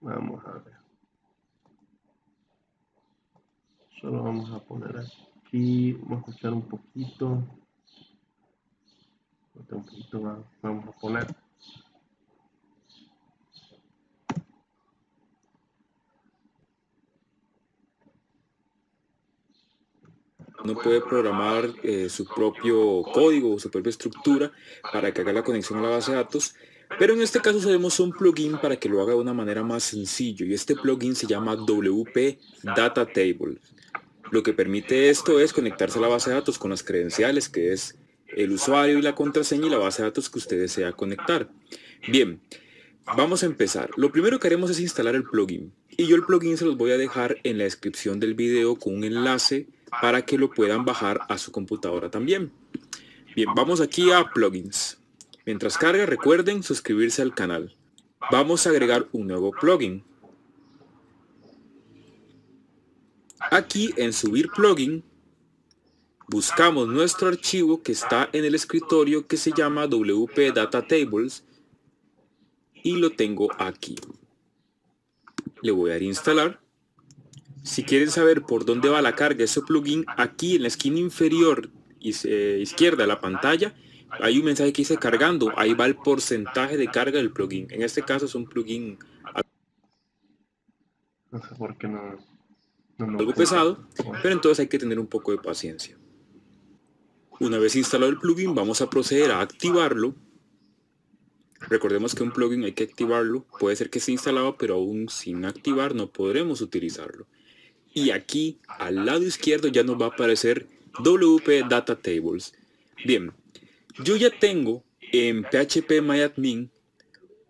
vamos a ver. Solo vamos a poner aquí, vamos a escuchar un poquito. Un poquito más, vamos a poner. Uno puede programar su propio código, su propia estructura para que haga la conexión a la base de datos. Pero en este caso usaremos un plugin para que lo haga de una manera más sencillo. Y este plugin se llama WP Data Table. Lo que permite esto es conectarse a la base de datos con las credenciales, que es el usuario y la contraseña y la base de datos que usted desea conectar. Bien, vamos a empezar. Lo primero que haremos es instalar el plugin. Y yo el plugin se los voy a dejar en la descripción del video con un enlace para que lo puedan bajar a su computadora también. Bien, vamos aquí a plugins. Mientras carga, recuerden suscribirse al canal. Vamos a agregar un nuevo plugin. Aquí en subir plugin, buscamos nuestro archivo que está en el escritorio que se llama WP Data Tables y lo tengo aquí. Le voy a dar a instalar. Si quieren saber por dónde va la carga de ese plugin, aquí en la esquina inferior izquierda de la pantalla hay un mensaje que dice cargando. Ahí va el porcentaje de carga del plugin. En este caso es un plugin No sé por qué no algo pesado, pero entonces hay que tener un poco de paciencia. Una vez instalado el plugin, vamos a proceder a activarlo. Recordemos que un plugin hay que activarlo. Puede ser que esté instalado, pero aún sin activar no podremos utilizarlo. Y aquí al lado izquierdo ya nos va a aparecer WP Data Tables. Bien, yo ya tengo en phpMyAdmin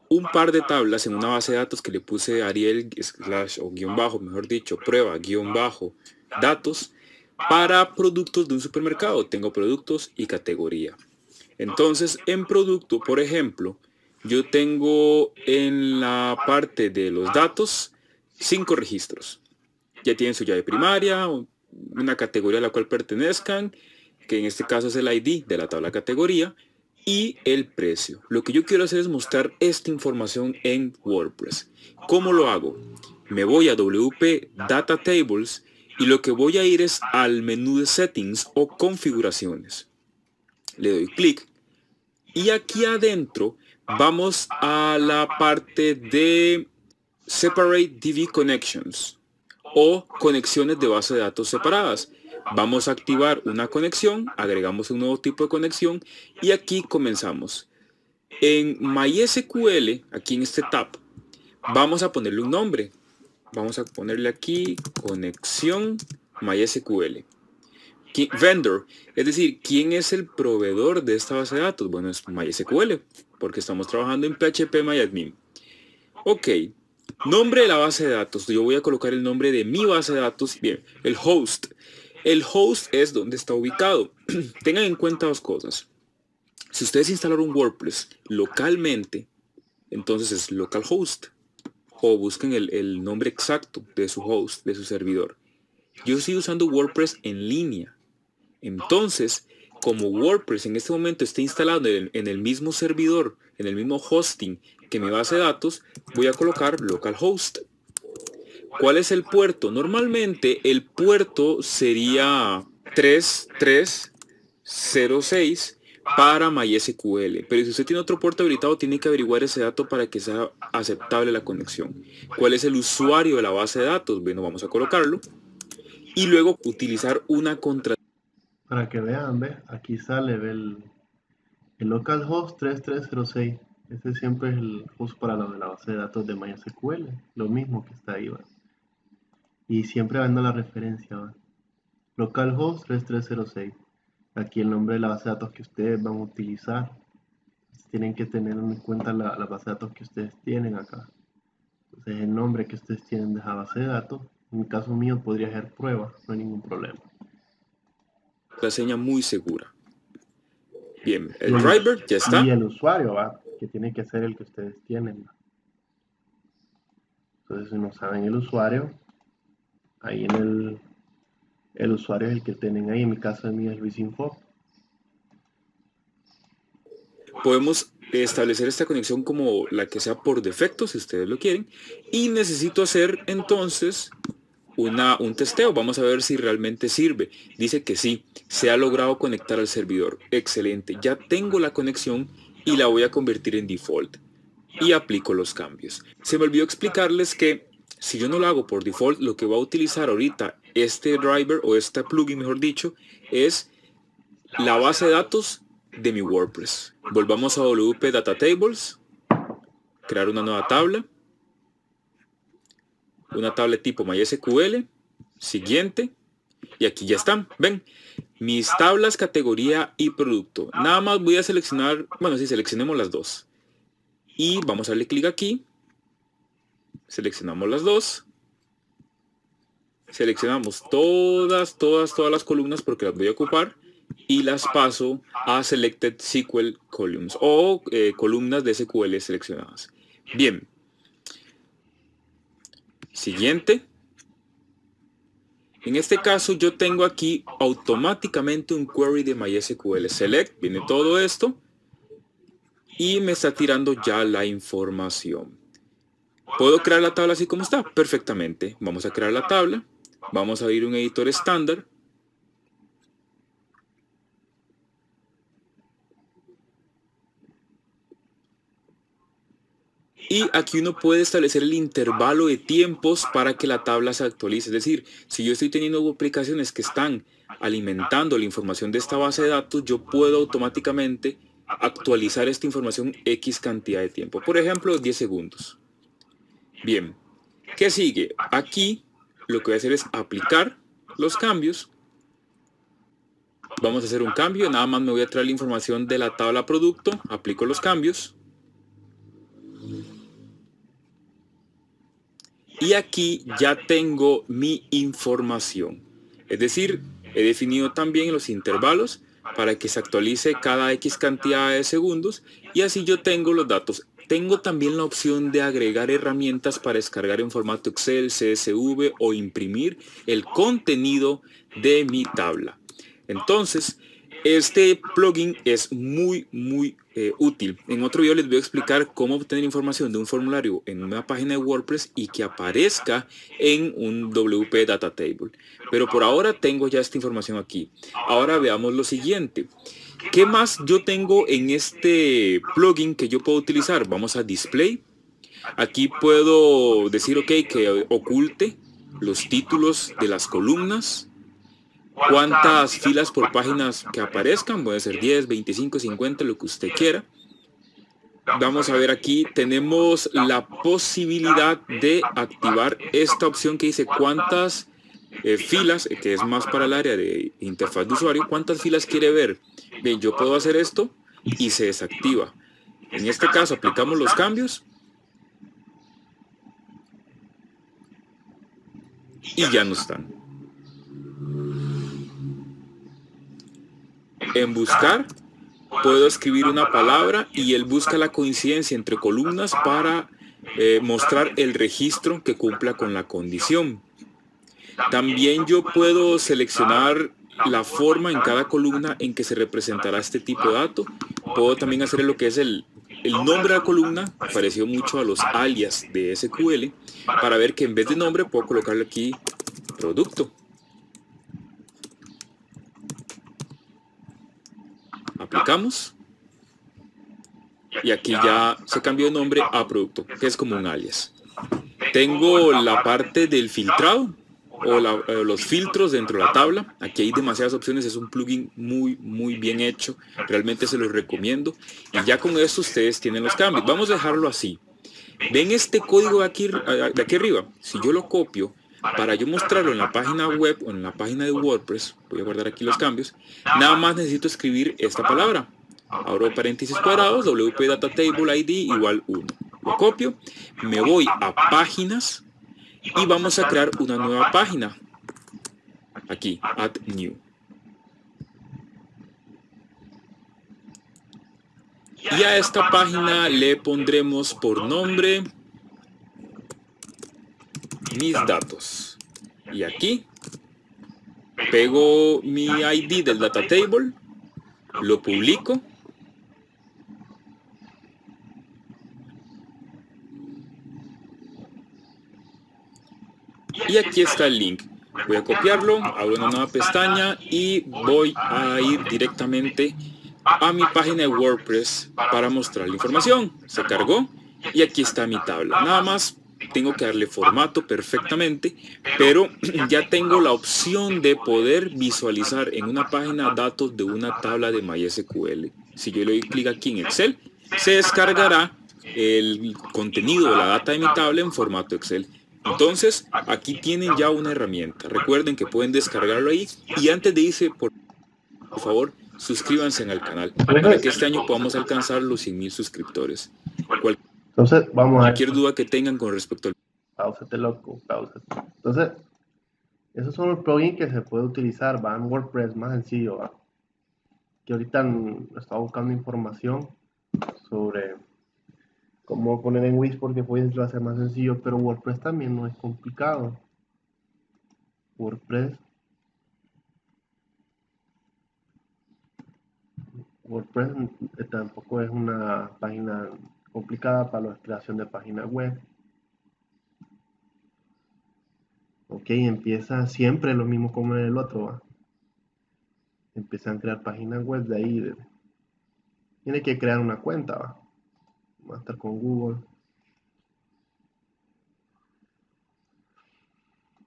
un par de tablas en una base de datos que le puse Ariel o guión bajo, mejor dicho, prueba guión bajo datos para productos de un supermercado. Tengo productos y categoría. Entonces en producto, por ejemplo, yo tengo en la parte de los datos 5 registros. Ya tienen su llave primaria, una categoría a la cual pertenezcan, que en este caso es el ID de la tabla categoría, y el precio. Lo que yo quiero hacer es mostrar esta información en WordPress. ¿Cómo lo hago? Me voy a WP Data Tables y lo que voy a ir es al menú de Settings o Configuraciones. Le doy clic y aquí adentro vamos a la parte de Separate DB Connections o conexiones de base de datos separadas. Vamos a activar una conexión, agregamos un nuevo tipo de conexión y aquí comenzamos. En MySQL, aquí en este tab, vamos a ponerle un nombre. Vamos a ponerle aquí conexión MySQL. Vendor, es decir, ¿quién es el proveedor de esta base de datos? Bueno, es MySQL, porque estamos trabajando en PHP-MyAdmin. Ok, nombre de la base de datos. Yo voy a colocar el nombre de mi base de datos. Bien, el host. El host es donde está ubicado. Tengan en cuenta dos cosas. Si ustedes instalaron un WordPress localmente, entonces es localhost. O busquen el nombre exacto de su host, de su servidor. Yo estoy usando WordPress en línea. Entonces, como WordPress en este momento está instalado en el mismo servidor, en el mismo hosting que mi base de datos, voy a colocar localhost. ¿Cuál es el puerto? Normalmente el puerto sería 3306 para MySQL, pero si usted tiene otro puerto habilitado, tiene que averiguar ese dato para que sea aceptable la conexión. ¿Cuál es el usuario de la base de datos? Bueno, vamos a colocarlo y luego utilizar una contraseña. Para que vean, ¿ves? Aquí sale el localhost 3306. Ese siempre es el host para la base de datos de MySQL. Lo mismo que está ahí, ¿va? Y siempre dando la referencia, ¿va? Localhost 3306. Aquí el nombre de la base de datos que ustedes van a utilizar. Tienen que tener en cuenta la base de datos que ustedes tienen acá. Entonces el nombre que ustedes tienen de esa base de datos. En el caso mío podría ser prueba, no hay ningún problema. Contraseña muy segura. Bien, el driver ya está. Y el usuario, ¿va? Que tiene que ser el que ustedes tienen. Entonces si no saben el usuario, ahí en el usuario es el que tienen ahí. En mi caso de mí es Luisinfo. Podemos establecer esta conexión como la que sea por defecto, si ustedes lo quieren. Y necesito hacer entonces un testeo. Vamos a ver si realmente sirve. Dice que sí, se ha logrado conectar al servidor. Excelente. Ya tengo la conexión y la voy a convertir en default. Y aplico los cambios. Se me olvidó explicarles que si yo no lo hago por default, lo que va a utilizar ahorita este driver o este plugin, mejor dicho, es la base de datos de mi WordPress. Volvamos a WP Data Tables, crear una nueva tabla, una tabla tipo MySQL, siguiente, y aquí ya están, ven, mis tablas, categoría y producto. Nada más voy a seleccionar, bueno, sí, seleccionemos las dos. Y vamos a darle clic aquí, seleccionamos las dos, seleccionamos todas las columnas porque las voy a ocupar, y las paso a Selected SQL Columns o columnas de SQL seleccionadas. Bien. Siguiente. En este caso yo tengo aquí automáticamente un query de MySQL. Select, viene todo esto y me está tirando ya la información. ¿Puedo crear la tabla así como está? Perfectamente. Vamos a crear la tabla. Vamos a abrir un editor estándar. Y aquí uno puede establecer el intervalo de tiempos para que la tabla se actualice. Es decir, si yo estoy teniendo aplicaciones que están alimentando la información de esta base de datos, yo puedo automáticamente actualizar esta información X cantidad de tiempo. Por ejemplo, 10 segundos. Bien, ¿qué sigue? Aquí lo que voy a hacer es aplicar los cambios. Vamos a hacer un cambio. Nada más me voy a traer la información de la tabla producto. Aplico los cambios. Y aquí ya tengo mi información. Es decir, he definido también los intervalos para que se actualice cada X cantidad de segundos. Y así yo tengo los datos. Tengo también la opción de agregar herramientas para descargar en formato Excel, CSV o imprimir el contenido de mi tabla. Entonces, este plugin es muy útil. En otro video les voy a explicar cómo obtener información de un formulario en una página de WordPress y que aparezca en un WP Data Table. Pero por ahora tengo ya esta información aquí. Ahora veamos lo siguiente. ¿Qué más yo tengo en este plugin que yo puedo utilizar? Vamos a Display. Aquí puedo decir ok, que oculte los títulos de las columnas. Cuántas filas por páginas que aparezcan, puede ser 10, 25, 50, lo que usted quiera. vamos a ver aquí, tenemos la posibilidad de activar esta opción que dice cuántas filas, que es más para el área de interfaz de usuario, cuántas filas quiere ver. Bien, yo puedo hacer esto y se desactiva. En este caso aplicamos los cambios y ya no están. En buscar puedo escribir una palabra y él busca la coincidencia entre columnas para mostrar el registro que cumpla con la condición. También yo puedo seleccionar la forma en cada columna en que se representará este tipo de dato. Puedo también hacer lo que es el nombre de la columna, parecido mucho a los alias de SQL, para ver que en vez de nombre puedo colocarle aquí producto. Aplicamos. Y aquí ya se cambió de nombre a producto, que es como un alias. Tengo la parte del filtrado o los filtros dentro de la tabla. Aquí hay demasiadas opciones, es un plugin muy bien hecho, realmente se los recomiendo. Y ya con esto ustedes tienen los cambios. Vamos a dejarlo así. ¿Ven este código de aquí arriba? Si yo lo copio, para yo mostrarlo en la página web o en la página de WordPress, voy a guardar aquí los cambios, nada más necesito escribir esta palabra. Abro paréntesis cuadrados, WP Data Table ID igual 1. Lo copio, me voy a páginas y vamos a crear una nueva página. Aquí, Add New. Y a esta página le pondremos por nombre mis datos. Y aquí pego mi ID del Data Table, lo publico. Y aquí está el link. Voy a copiarlo, abro una nueva pestaña y voy a ir directamente a mi página de WordPress para mostrar la información. Se cargó y aquí está mi tabla. Nada más tengo que darle formato perfectamente, pero ya tengo la opción de poder visualizar en una página datos de una tabla de MySQL. Si yo le doy clic aquí en Excel, se descargará el contenido de la data de mi tabla en formato Excel. Entonces, aquí tienen ya una herramienta. Recuerden que pueden descargarlo ahí. Y antes de irse, por favor, suscríbanse al canal para que este año podamos alcanzar los 100,000 suscriptores. Entonces, vamos a Cualquier duda que tengan con respecto al... Páusate, loco, páusate. Entonces, esos son los plugins que se puede utilizar, va en WordPress, más sencillo, ¿va? Que ahorita estaba buscando información sobre cómo poner en Wix porque Wix va a ser más sencillo, pero WordPress también no es complicado. WordPress tampoco es una página complicada para la creación de páginas web. Ok, empieza siempre lo mismo como en el otro, ¿va? Empiezan a crear páginas web de ahí. Tiene que crear una cuenta, ¿va? Va a estar con Google.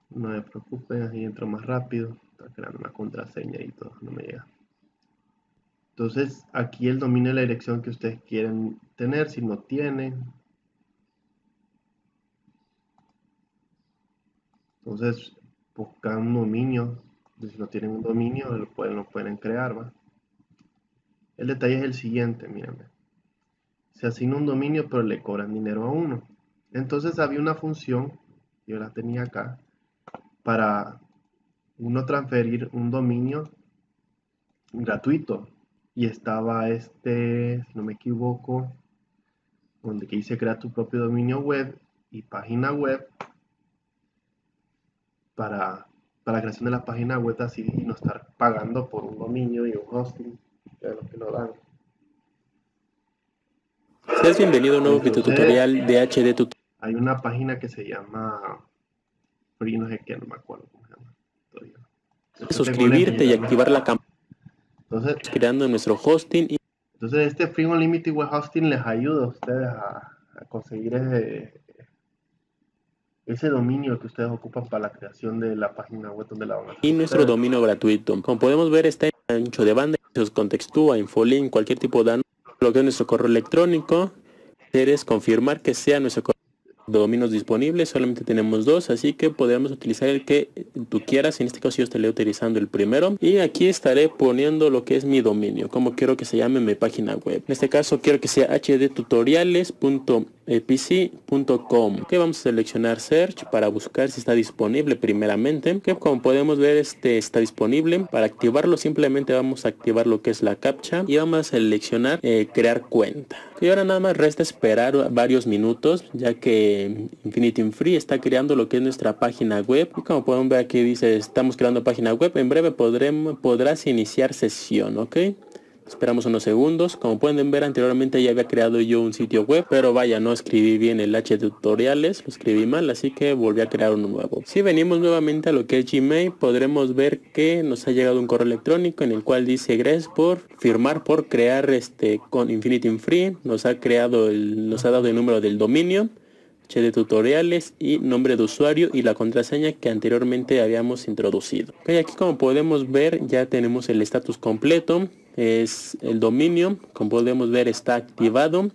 No me preocupen, así entro más rápido. Está creando una contraseña y todo, no me llega. Entonces, aquí el dominio de la dirección que ustedes quieren tener, si no tienen. Entonces, buscan un dominio. Si no tienen un dominio, lo pueden crear, ¿va? El detalle es el siguiente, mírenme. Se asigna un dominio, pero le cobran dinero a uno. Entonces, había una función, yo la tenía acá, para uno transferir un dominio gratuito. Y estaba si no me equivoco, donde que dice crea tu propio dominio web y página web para la creación de la página web, así y no estar pagando por un dominio y un hosting, que es lo que nos dan. Seas bienvenido a un nuevo videotutorial de HD Tutorial. Hay una página que se llama Free, no sé qué, no me acuerdo cómo se llama todavía. Suscribirte y activar la campana. Entonces, creando nuestro hosting. Entonces este Free Unlimited Web Hosting les ayuda a ustedes a conseguir ese dominio que ustedes ocupan para la creación de la página web donde la van a hacer. Y nuestro dominio gratuito. Como podemos ver, está en ancho de banda, se os contextúa, infolink, cualquier tipo de datos. Bloqueo nuestro correo electrónico, hacer es confirmar que sea nuestro dominios disponibles. Solamente tenemos dos, así que podemos utilizar el que tú quieras. En este caso yo estaré utilizando el primero y aquí estaré poniendo lo que es mi dominio, como quiero que se llame mi página web. En este caso quiero que sea hdtutoriales.epc.com. que vamos a seleccionar search para buscar si está disponible primeramente, que como podemos ver está disponible. Para activarlo simplemente vamos a activar lo que es la captcha y vamos a seleccionar crear cuenta. Y ahora nada más resta esperar varios minutos, ya que Infinity Free está creando lo que es nuestra página web. Y como pueden ver aquí dice estamos creando página web. En breve podrás iniciar sesión, ok. Esperamos unos segundos. Como pueden ver anteriormente ya había creado yo un sitio web, pero vaya, no escribí bien el hdtutoriales, lo escribí mal, así que volví a crear uno nuevo. Si venimos nuevamente a lo que es Gmail, podremos ver que nos ha llegado un correo electrónico en el cual dice gracias por firmar por crear con Infinity Free. Nos ha dado el número del dominio, hdtutoriales y nombre de usuario y la contraseña que anteriormente habíamos introducido. Ok, aquí como podemos ver ya tenemos el estatus completo. Es el dominio, como podemos ver está activado.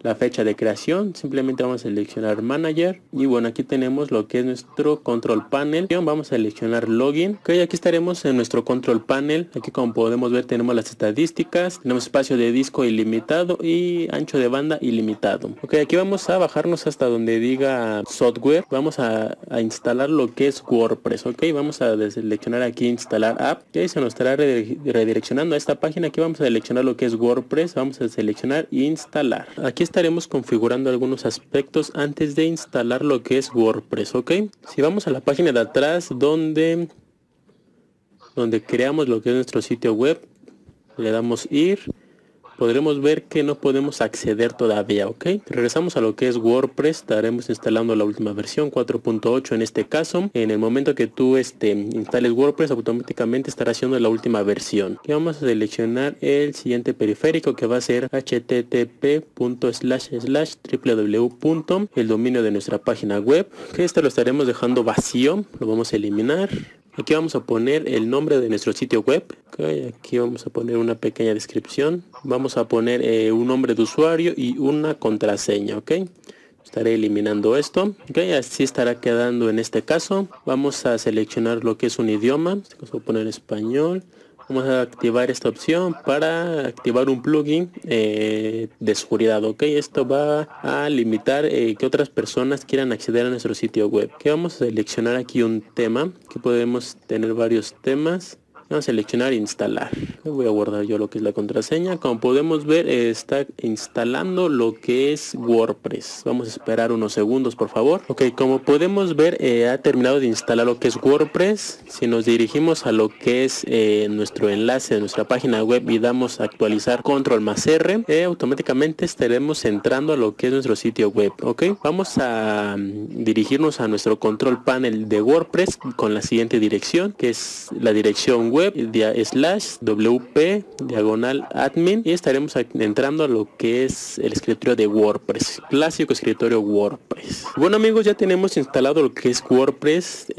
La fecha de creación, simplemente vamos a seleccionar manager y bueno, aquí tenemos lo que es nuestro control panel. Vamos a seleccionar login. Ok, aquí estaremos en nuestro control panel. Aquí como podemos ver tenemos las estadísticas, tenemos espacio de disco ilimitado y ancho de banda ilimitado. Ok, aquí vamos a bajarnos hasta donde diga software. Vamos a instalar lo que es WordPress. Ok, vamos a seleccionar aquí instalar app y se nos estará redireccionando a esta página. Aquí vamos a seleccionar lo que es WordPress, vamos a seleccionar instalar. Aquí estaremos configurando algunos aspectos antes de instalar lo que es WordPress, ok. Si vamos a la página de atrás donde creamos lo que es nuestro sitio web, le damos ir, podremos ver que no podemos acceder todavía, ok. Regresamos a lo que es WordPress, estaremos instalando la última versión 4.8 en este caso. En el momento que tú instales WordPress, automáticamente estará haciendo la última versión. Y vamos a seleccionar el siguiente periférico, que va a ser http://www. el dominio de nuestra página web, que este lo estaremos dejando vacío, lo vamos a eliminar. Aquí vamos a poner el nombre de nuestro sitio web. Okay, aquí vamos a poner una pequeña descripción. Vamos a poner un nombre de usuario y una contraseña. Ok. Estaré eliminando esto. Ok, así estará quedando en este caso. Vamos a seleccionar lo que es un idioma. En este caso voy a poner español. Vamos a activar esta opción para activar un plugin de seguridad. Ok, esto va a limitar que otras personas quieran acceder a nuestro sitio web. Que vamos a seleccionar aquí un tema, que podemos tener varios temas. Vamos a seleccionar instalar. Voy a guardar yo lo que es la contraseña. Como podemos ver está instalando lo que es WordPress. Vamos a esperar unos segundos por favor. Ok, como podemos ver ha terminado de instalar lo que es WordPress. Si nos dirigimos a lo que es nuestro enlace de nuestra página web y damos a actualizar control+R, automáticamente estaremos entrando a lo que es nuestro sitio web. Ok, vamos a dirigirnos a nuestro control panel de WordPress con la siguiente dirección, que es la dirección web /wp/admin y estaremos entrando a lo que es el escritorio de WordPress, clásico escritorio WordPress. Bueno amigos, ya tenemos instalado lo que es WordPress.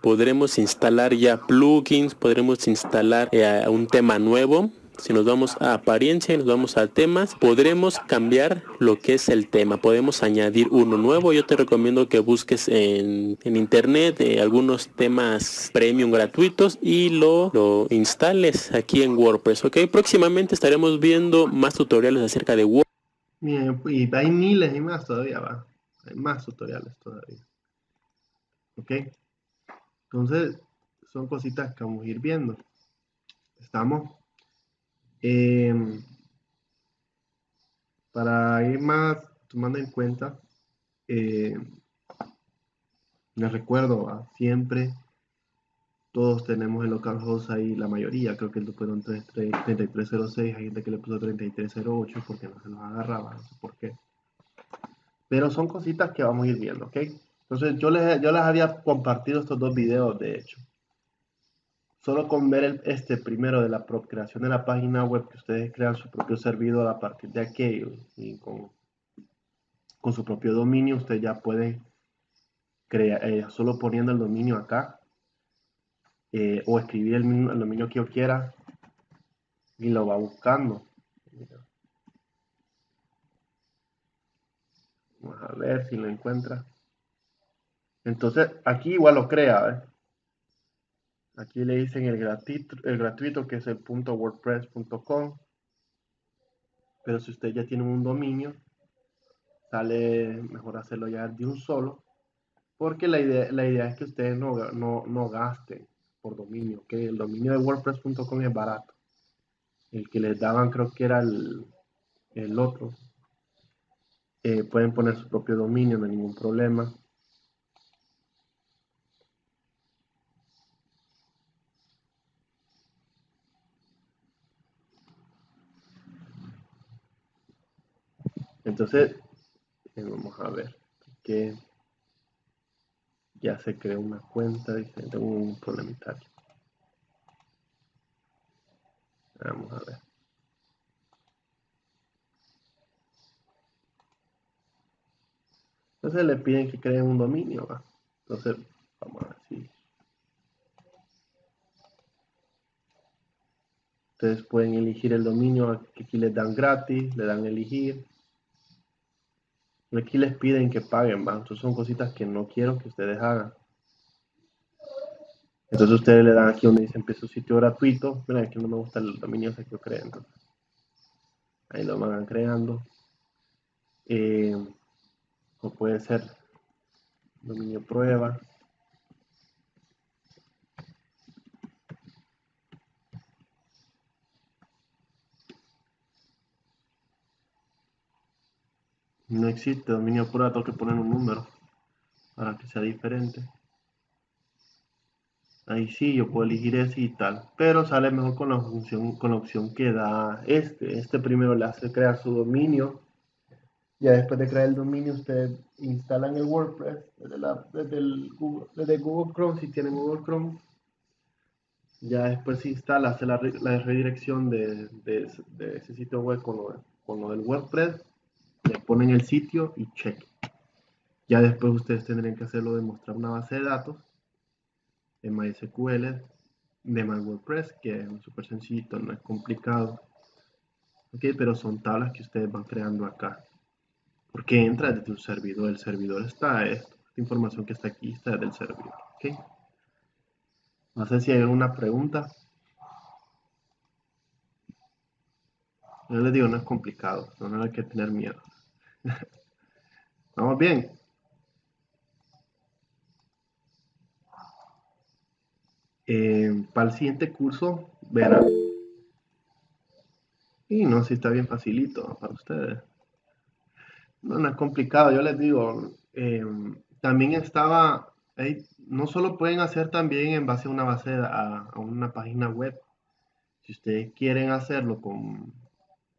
Podremos instalar ya plugins, podremos instalar un tema nuevo. Si nos vamos a apariencia y nos vamos a temas, podremos cambiar lo que es el tema, podemos añadir uno nuevo. Yo te recomiendo que busques en internet algunos temas premium gratuitos y lo instales aquí en WordPress, ok. Próximamente estaremos viendo más tutoriales acerca de WordPress. Bien, y hay miles y más todavía, va. Hay más tutoriales todavía. Ok. Entonces, son cositas que vamos a ir viendo. Estamos. Para ir más tomando en cuenta, les recuerdo, siempre todos tenemos el localhost ahí, la mayoría, creo que el fueron 3306, hay gente que le puso 3308 porque no se nos agarraba, no sé por qué. Pero son cositas que vamos a ir viendo, ¿ok? Entonces yo les había compartido estos dos videos, de hecho. Solo con ver este primero de la creación de la página web, que ustedes crean su propio servidor a partir de aquello y con su propio dominio, usted ya puede crear, solo poniendo el dominio acá, o escribir el dominio que yo quiera y lo va buscando. a ver si lo encuentra. Entonces, aquí igual lo crea, ¿eh? Aquí le dicen el gratuito que es el .wordpress.com. Pero si usted ya tiene un dominio, sale mejor hacerlo ya de un solo. Porque la idea es que ustedes no gasten por dominio. ¿Okay? El dominio de WordPress.com es barato. El que les daban creo que era el otro. Pueden poner su propio dominio, no hay ningún problema. Entonces, vamos a ver que ya se creó una cuenta. Dice, tengo un problemita aquí. Vamos a ver. Entonces le piden que creen un dominio, ¿va? Entonces, vamos a ver si ustedes pueden elegir el dominio que aquí les dan gratis, le dan elegir. Aquí les piden que paguen, ¿va? Entonces son cositas que no quiero que ustedes hagan. Entonces ustedes le dan aquí donde dice empieza su sitio gratuito. Miren, aquí no me gusta el dominio ese que yo creé, entonces ahí lo van creando. O puede ser dominio prueba. No existe dominio prueba, tengo que poner un número para que sea diferente. Ahí sí, yo puedo elegir ese y tal, pero sale mejor con la opción que da este primero le hace crear su dominio. Ya después de crear el dominio, ustedes instalan el WordPress desde Google Chrome, si tienen Google Chrome. Ya después se instala, hace la redirección de ese sitio web con lo del WordPress, le ponen el sitio y check. Ya después ustedes tendrían que hacerlo de mostrar una base de datos en MySQL de MyWordPress, que es súper sencillito, no es complicado. Ok, pero son tablas que ustedes van creando acá. Porque entra desde un servidor. El servidor está, esta información que está aquí está desde el servidor. ¿Okay? No sé si hay alguna pregunta. Yo les digo, no es complicado. No hay que tener miedo. Vamos bien. Para el siguiente curso, verán. Y no, si está bien facilito para ustedes. No es complicado. Yo les digo, también estaba, no solo pueden hacer también en base a una a una página web. Si ustedes quieren hacerlo con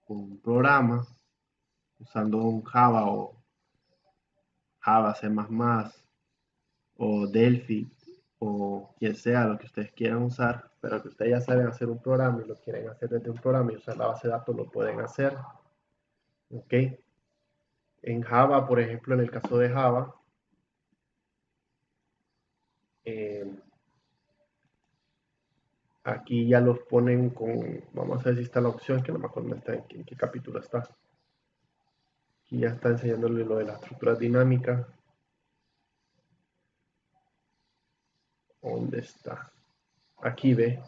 un programa, usando un Java o Java, C++ o Delphi o quien sea lo que ustedes quieran usar, pero que ustedes ya saben hacer un programa y lo quieren hacer desde un programa y usar la base de datos, lo pueden hacer. ¿Ok? En Java, por ejemplo, en el caso de Java, aquí ya los ponen con, vamos a ver si está la opción, que no me acuerdo en qué capítulo está. Aquí ya está enseñándole lo de la estructura dinámica. ¿Dónde está? Aquí ve,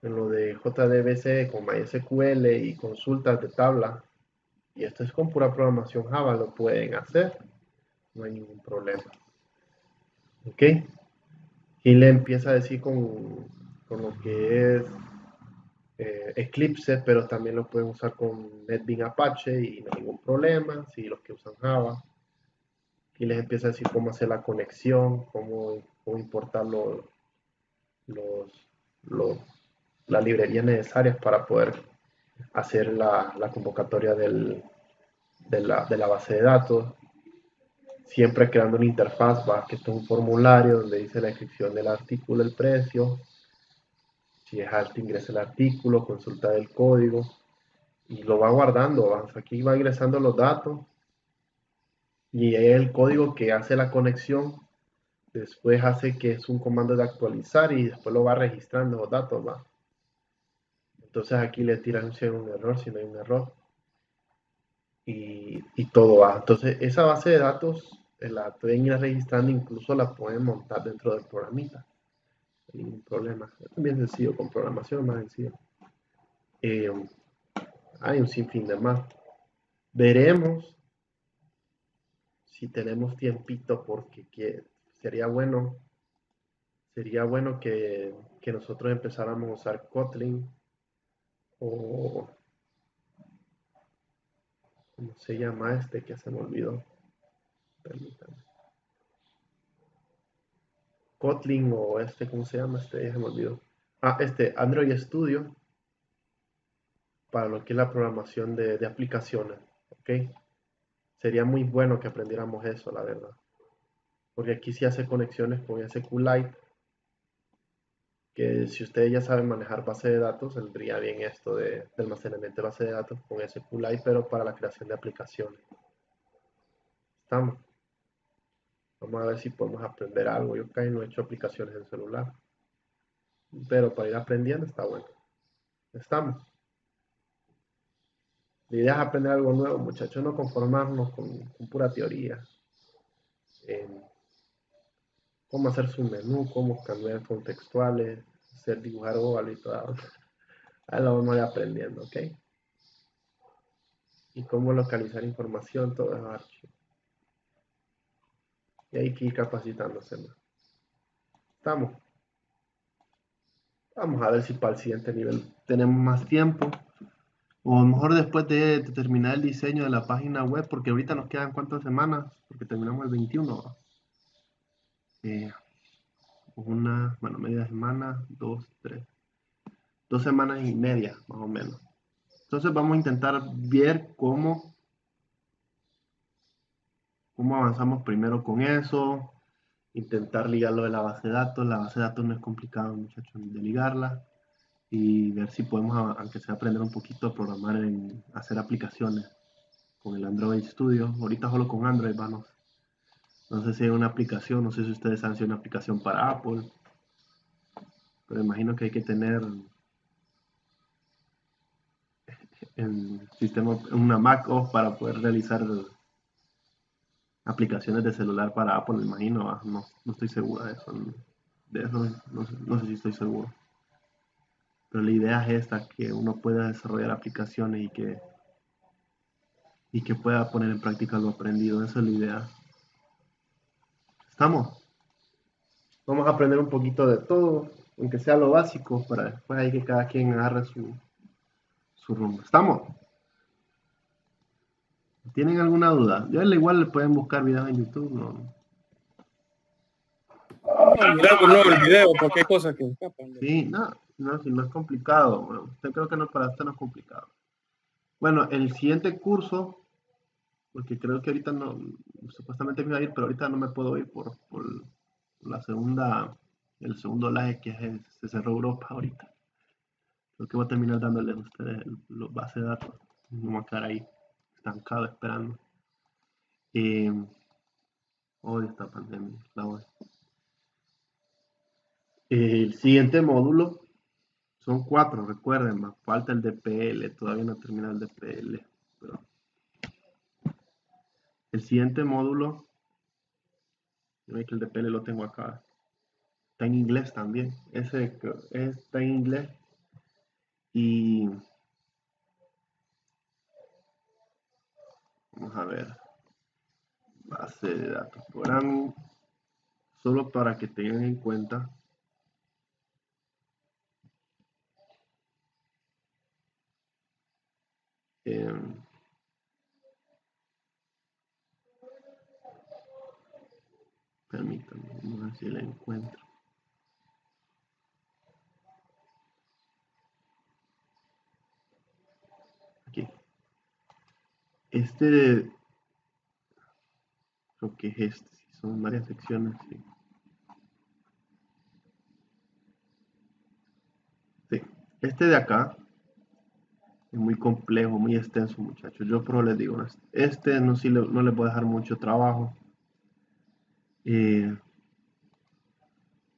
en lo de JDBC con MySQL y consultas de tabla. Y esto es con pura programación Java, lo pueden hacer, no hay ningún problema. ¿Ok? Y le empieza a decir con lo que es Eclipse, pero también lo pueden usar con NetBeans Apache y no hay ningún problema, si los que usan Java. Y les empieza a decir cómo hacer la conexión, cómo importar las librerías necesarias para poder hacer la convocatoria de la base de datos. Siempre creando una interfaz, que esto es un formulario donde dice la descripción del artículo, el precio. Si es alto, ingresa el artículo, consulta el código y lo va guardando. Aquí va ingresando los datos y es el código que hace la conexión. Después hace que es un comando de actualizar y después lo va registrando los datos. Entonces aquí le tiran si hay un error, si no hay un error. y todo va. Entonces, esa base de datos la pueden ir registrando, incluso la pueden montar dentro del programita. No hay ningún problema. Es bien sencillo, con programación más sencillo. Hay un sinfín de más. Veremos si tenemos tiempito, porque sería bueno que nosotros empezáramos a usar Kotlin o ¿cómo se llama este que se me olvidó? Permítame. Kotlin o ¿cómo se llama este? Se me olvidó. Android Studio para lo que es la programación de aplicaciones, ¿ok? Sería muy bueno que aprendiéramos eso, la verdad. Porque aquí sí hace conexiones con SQLite, que si ustedes ya saben manejar base de datos, vendría bien esto de almacenamiento de base de datos con SQLite, pero para la creación de aplicaciones. Estamos. Vamos a ver si podemos aprender algo. Yo casi no he hecho aplicaciones en celular, pero para ir aprendiendo está bueno. Estamos. La idea es aprender algo nuevo, muchachos, no conformarnos con pura teoría. Cómo hacer su menú, cómo cambiar contextuales, hacer dibujar oval y todo. Ahí lo vamos a ir aprendiendo, ¿ok? Y cómo localizar información, todo esos archivos. Y hay que ir capacitándose más. Estamos. Vamos a ver si para el siguiente nivel tenemos más tiempo. O a lo mejor después de terminar el diseño de la página web, porque ahorita nos quedan cuántas semanas, porque terminamos el 21. Media semana, 2 semanas y media, más o menos. Entonces vamos a intentar ver cómo avanzamos primero con eso, intentar ligarlo de la base de datos. La base de datos no es complicado, muchachos, de ligarla, y ver si podemos, aunque sea, aprender un poquito a programar hacer aplicaciones con el Android Studio. Ahorita solo con Android, vamos. No sé si hay una aplicación, no sé si ustedes saben si hay una aplicación para Apple, pero imagino que hay que tener una Mac OS para poder realizar aplicaciones de celular para Apple, me imagino. No estoy seguro de eso. No sé si estoy seguro. Pero la idea es esta, que uno pueda desarrollar aplicaciones y que pueda poner en práctica lo aprendido. Esa es la idea. ¿Estamos? Vamos a aprender un poquito de todo, aunque sea lo básico, para después ahí que cada quien agarre su rumbo. ¿Estamos? ¿Tienen alguna duda? Yo igual le pueden buscar videos en YouTube, ¿no? No, mira, pues no, el video, cualquier cosa que escapan. Sí, si no es complicado. Bueno, usted creo que para usted no es complicado. Bueno, el siguiente curso, porque creo que ahorita no, supuestamente me iba a ir, pero ahorita no me puedo ir por el segundo live que se cerró Europa ahorita. Creo que voy a terminar dándoles a ustedes los bases de datos. No me voy a quedar ahí estancado esperando. Odio esta pandemia, la odio. El siguiente módulo son 4, recuerden, más falta el DPL, todavía no termina el DPL. Pero el siguiente módulo, yo ve que el DPL lo tengo acá, está en inglés también. Ese está en inglés y vamos a ver, base de datos, programming, solo para que tengan en cuenta. Permítanme, vamos a ver si la encuentro. Aquí. Creo que es son varias secciones. Sí. Sí. Este de acá es muy complejo, muy extenso, muchachos. Yo pero les digo, no les voy a dejar mucho trabajo.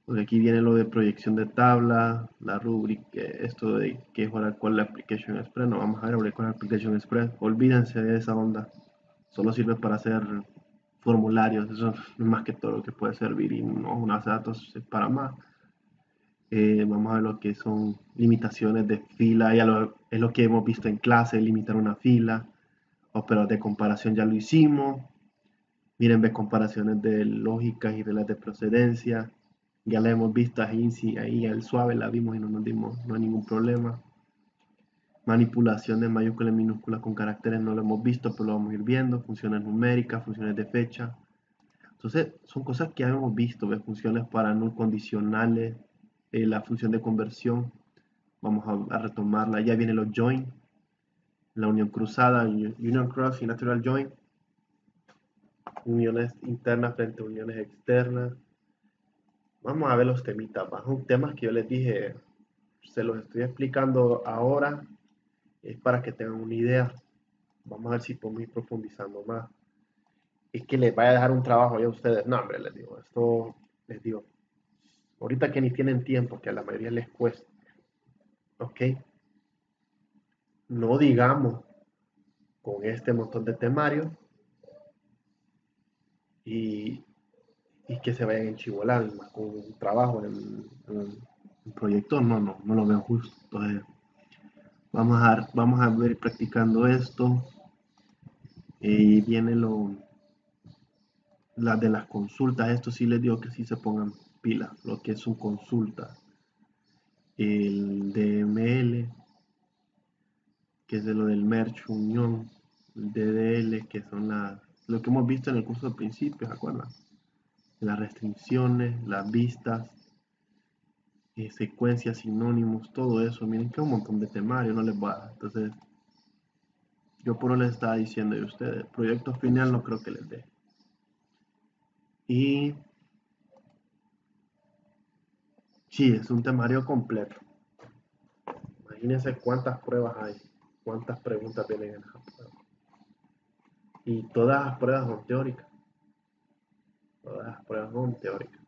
Porque aquí viene lo de proyección de tabla, la rúbrica, esto de que es Oracle Application Express. No vamos a ver Oracle Application Express. Olvídense de esa onda. Solo sirve para hacer formularios. Eso es más que todo lo que puede servir y no una base de datos es para más. Vamos a ver lo que son limitaciones de fila. Es lo que hemos visto en clase, limitar una fila. Óperas de comparación ya lo hicimos. Miren, ve comparaciones de lógicas y reglas de procedencia. Ya la hemos visto ahí el suave la vimos y no hay ningún problema. Manipulación de mayúsculas y minúsculas con caracteres no lo hemos visto, pero lo vamos a ir viendo. Funciones numéricas, funciones de fecha. Entonces, son cosas que ya hemos visto, ¿ves? Funciones para no condicionales, la función de conversión. Vamos a retomarla. Ya viene los join, la unión cruzada, union cross y natural join. Uniones internas frente a uniones externas. Vamos a ver los temitas. Son temas que yo les dije, se los estoy explicando ahora, es para que tengan una idea. Vamos a ver si podemos ir profundizando más. Es que les vaya a dejar un trabajo ya a ustedes. No, hombre, les digo, ahorita que ni tienen tiempo, que a la mayoría les cuesta. ¿Ok? No digamos con este montón de temarios y que se vayan a enchivolar con un trabajo en un proyecto. No lo veo justo. Entonces, vamos a ver practicando esto. Y viene las de las consultas. Esto sí les digo que sí se pongan pilas, lo que es su consulta. El DML, que es de lo del merge unión. El DDL, que son lo que hemos visto en el curso de principios, ¿se acuerdan? Las restricciones, las vistas, secuencias, sinónimos, todo eso. Miren que un montón de temarios, no les voy a dar. Entonces, yo por eso les estaba diciendo a ustedes, proyecto final no creo que les dé. Y sí, es un temario completo. Imagínense cuántas pruebas hay, cuántas preguntas vienen en esa prueba. Y todas las pruebas son teóricas. Todas las pruebas son teóricas.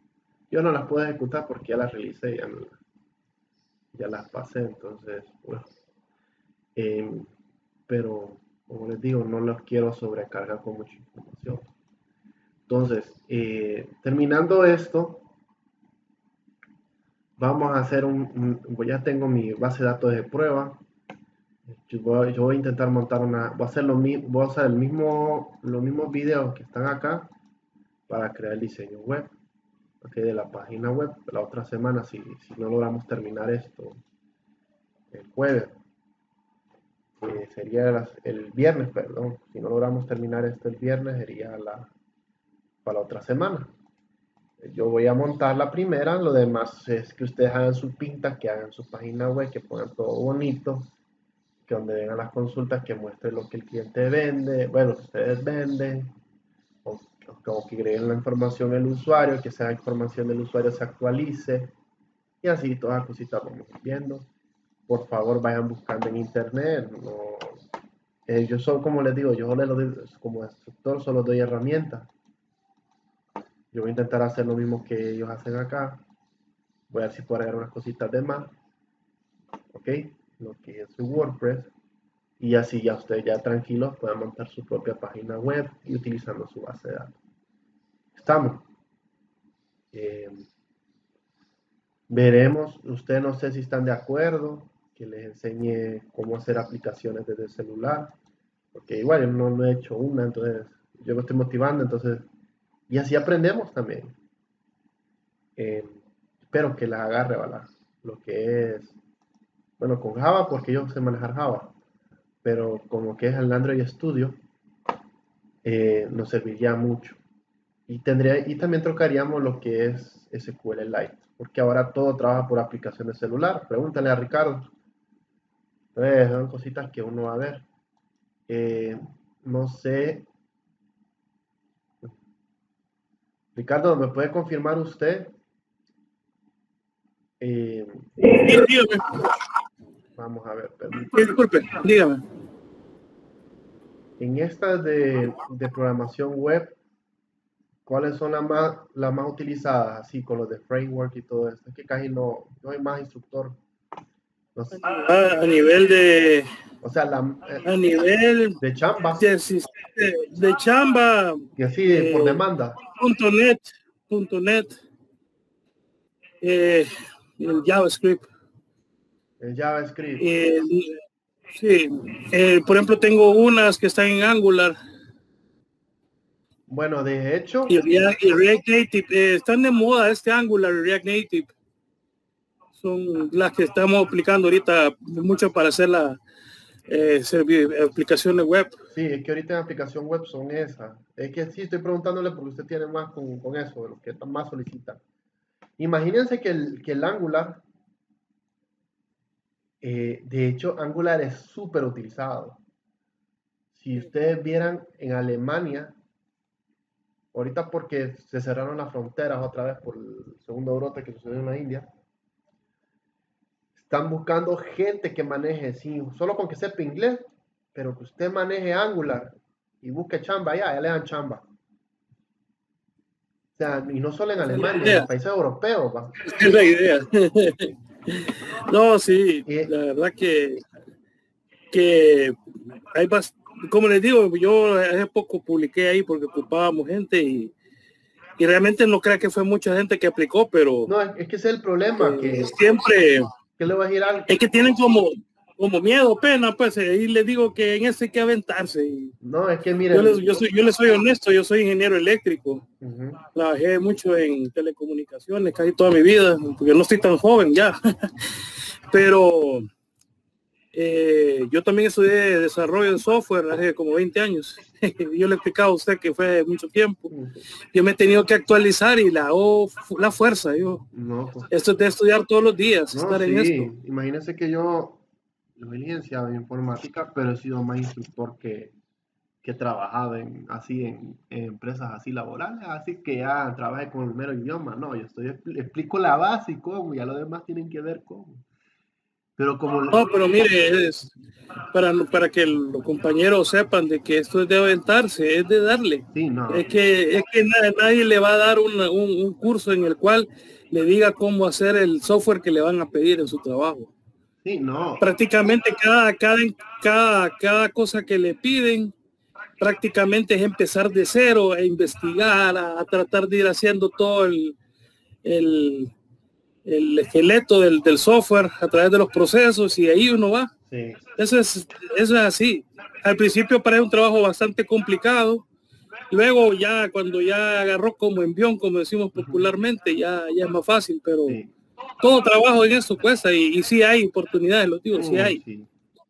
Yo no las puedo ejecutar porque ya las realicé, ya las pasé, entonces, bueno. Pero, como les digo, no los quiero sobrecargar con mucha información. Entonces, terminando esto, vamos a hacer ya tengo mi base de datos de prueba. Yo voy a intentar montar voy a hacer voy a usar los mismos videos que están acá para crear el diseño web, okay, de la página web. La otra semana, si no logramos terminar esto el jueves, sería el viernes, perdón, si no logramos terminar esto el viernes, sería para la otra semana. Yo voy a montar la primera, lo demás es que ustedes hagan su pinta, que hagan su página web, que pongan todo bonito, que donde vengan las consultas, que muestre lo que el cliente vende, bueno, que ustedes venden, o que agreguen la información del usuario, que esa información del usuario se actualice, y así todas las cositas vamos viendo. Por favor, vayan buscando en internet. Yo solo, como les digo, yo solo como instructor solo doy herramientas. Yo voy a intentar hacer lo mismo que ellos hacen acá. Voy a ver si puedo agregar unas cositas de más. Ok, lo que es su WordPress. Y así ya ustedes ya tranquilos pueden montar su propia página web y utilizando su base de datos. Estamos. Veremos, ustedes no sé si están de acuerdo, que les enseñe cómo hacer aplicaciones desde el celular, porque igual yo no he hecho una, entonces yo me estoy motivando, entonces, y así aprendemos también. Espero que la agarre, ¿verdad? Lo que es, bueno, con Java, porque yo sé manejar Java, pero como que es el Android Studio, nos serviría mucho. Y también trocaríamos lo que es SQLite, porque ahora todo trabaja por aplicación de celular. Pregúntale a Ricardo. Entonces, son cositas que uno va a ver. No sé. Ricardo, ¿me puede confirmar usted? Dígame. Vamos a ver, Disculpe, dígame. En esta de programación web, ¿Cuáles son las más utilizadas? Así con los de framework y todo esto. Es que casi no hay más instructor. No sé. A nivel de... O sea, A nivel de chamba. de chamba. Y así por demanda. .net. El JavaScript. El JavaScript. Sí. Por ejemplo, tengo unas que están en Angular. Bueno, de hecho. Y React Native. Están de moda Angular y React Native. Son las que estamos aplicando ahorita mucho para hacer la aplicaciones web. Sí, es que ahorita en aplicación web son esas. Es que sí, estoy preguntándole porque usted tiene más con eso, de los que más solicitan. Imagínense que el Angular, de hecho, Angular es súper utilizado. Si ustedes vieran en Alemania, ahorita porque se cerraron las fronteras otra vez por el segundo brote que sucedió en la India, están buscando gente que maneje, sí, solo con que sepa inglés, pero que usted maneje Angular y busque chamba ya le dan chamba. O sea, y no solo en Alemania, en los países europeos. ¿va? Es la idea. No, sí, la verdad que hay como les digo, yo hace poco publiqué ahí porque ocupábamos gente y realmente no creo que fue mucha gente que aplicó, pero... No, es que ese es el problema, que siempre... ¿Qué le voy a decir algo? Es que tienen como miedo, pena, pues, y les digo que en eso hay que aventarse. Y no, es que mire... Yo les soy honesto, yo soy ingeniero eléctrico. Trabajé mucho en telecomunicaciones casi toda mi vida, porque no estoy tan joven ya. Pero yo también estudié desarrollo de software hace como 20 años. Yo le he explicado a usted que fue mucho tiempo. Yo me he tenido que actualizar y la fuerza. Esto es de estudiar todos los días, estar en esto. Imagínense que yo he licenciado en informática, pero he sido más instructor que trabajado en empresas así laborales, así que ya trabajé con el mero idioma. No, yo explico la base y cómo, ya lo demás tienen que ver cómo. Pero pero mire, es para que los compañeros sepan de que esto es de aventarse, es de darle. Sí, no. Es que nadie le va a dar un curso en el cual le diga cómo hacer el software que le van a pedir en su trabajo. Sí, no. Prácticamente cada cosa que le piden prácticamente es empezar de cero, a investigar, a tratar de ir haciendo todo el esqueleto del software a través de los procesos y ahí uno va. Sí. Eso es así. Al principio parece un trabajo bastante complicado. Luego ya cuando ya agarró como envión, como decimos popularmente, ya es más fácil, pero todo trabajo en eso cuesta y sí hay oportunidades, lo digo, sí hay. Sí.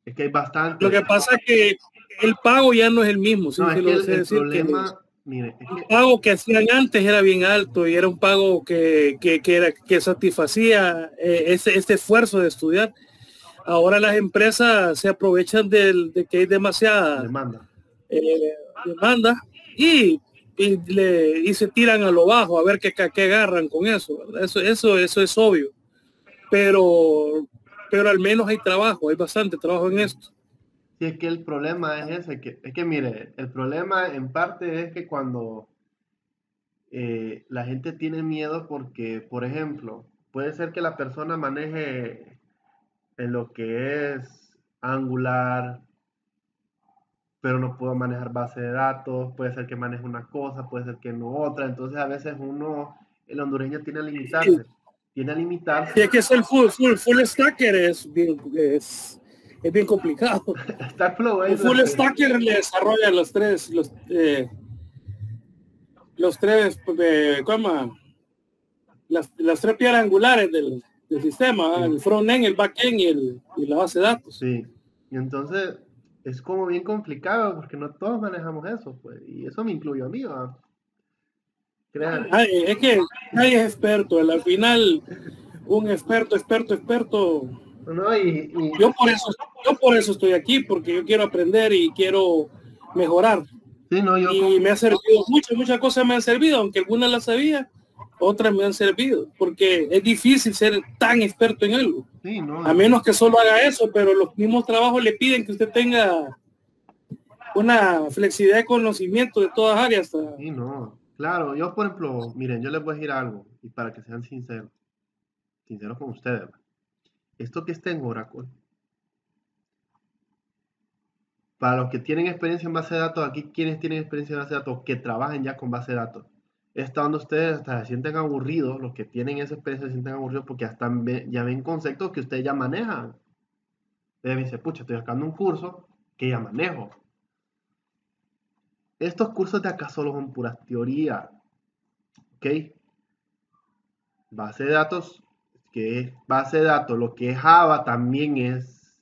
Es que hay bastante. Lo que pasa es que el pago ya no es el mismo. No, es que el problema... Mire, el pago que hacían antes era bien alto y era un pago que satisfacía este esfuerzo de estudiar. Ahora las empresas se aprovechan de que hay demasiada demanda y se tiran a lo bajo a ver qué agarran con eso. Eso es obvio. Pero al menos hay trabajo, hay bastante trabajo en esto. Sí, es que el problema es ese, es que mire, el problema en parte es que cuando la gente tiene miedo porque, por ejemplo, puede ser que la persona maneje en lo que es Angular, pero no puedo manejar base de datos, puede ser que maneje una cosa, puede ser que no otra, entonces a veces el hondureño tiene a limitarse. Sí, es que es el full stacker es bien complicado. El full stacker le desarrolla los tres las tres piedras angulares del sistema, el front-end, el back-end y la base de datos. Sí, y entonces es como bien complicado porque no todos manejamos eso, pues, y eso me incluye a mí, ¿va? Es que nadie es experto, al final un experto. No, yo por eso estoy aquí, porque yo quiero aprender y quiero mejorar. Sí, no, me ha servido muchas cosas me han servido, aunque algunas las sabía, otras me han servido, porque es difícil ser tan experto en algo. Sí, no, a menos que solo haga eso, pero los mismos trabajos le piden que usted tenga una flexibilidad de conocimiento de todas áreas. Sí, no. Claro, yo por ejemplo, miren, yo les voy a decir algo, y para que sean sinceros con ustedes, ¿verdad? Esto que está en Oracle, para los que tienen experiencia en base de datos, aquí quienes tienen experiencia en base de datos, que trabajen ya con base de datos, está donde ustedes hasta se sienten aburridos, los que tienen esa experiencia se sienten aburridos porque hasta ya ven conceptos que ustedes ya manejan. Ustedes me dicen, pucha, estoy sacando un curso que ya manejo. Estos cursos de acá solo son puras teorías, ¿ok? Base de datos, que es base de datos, lo que es Java también es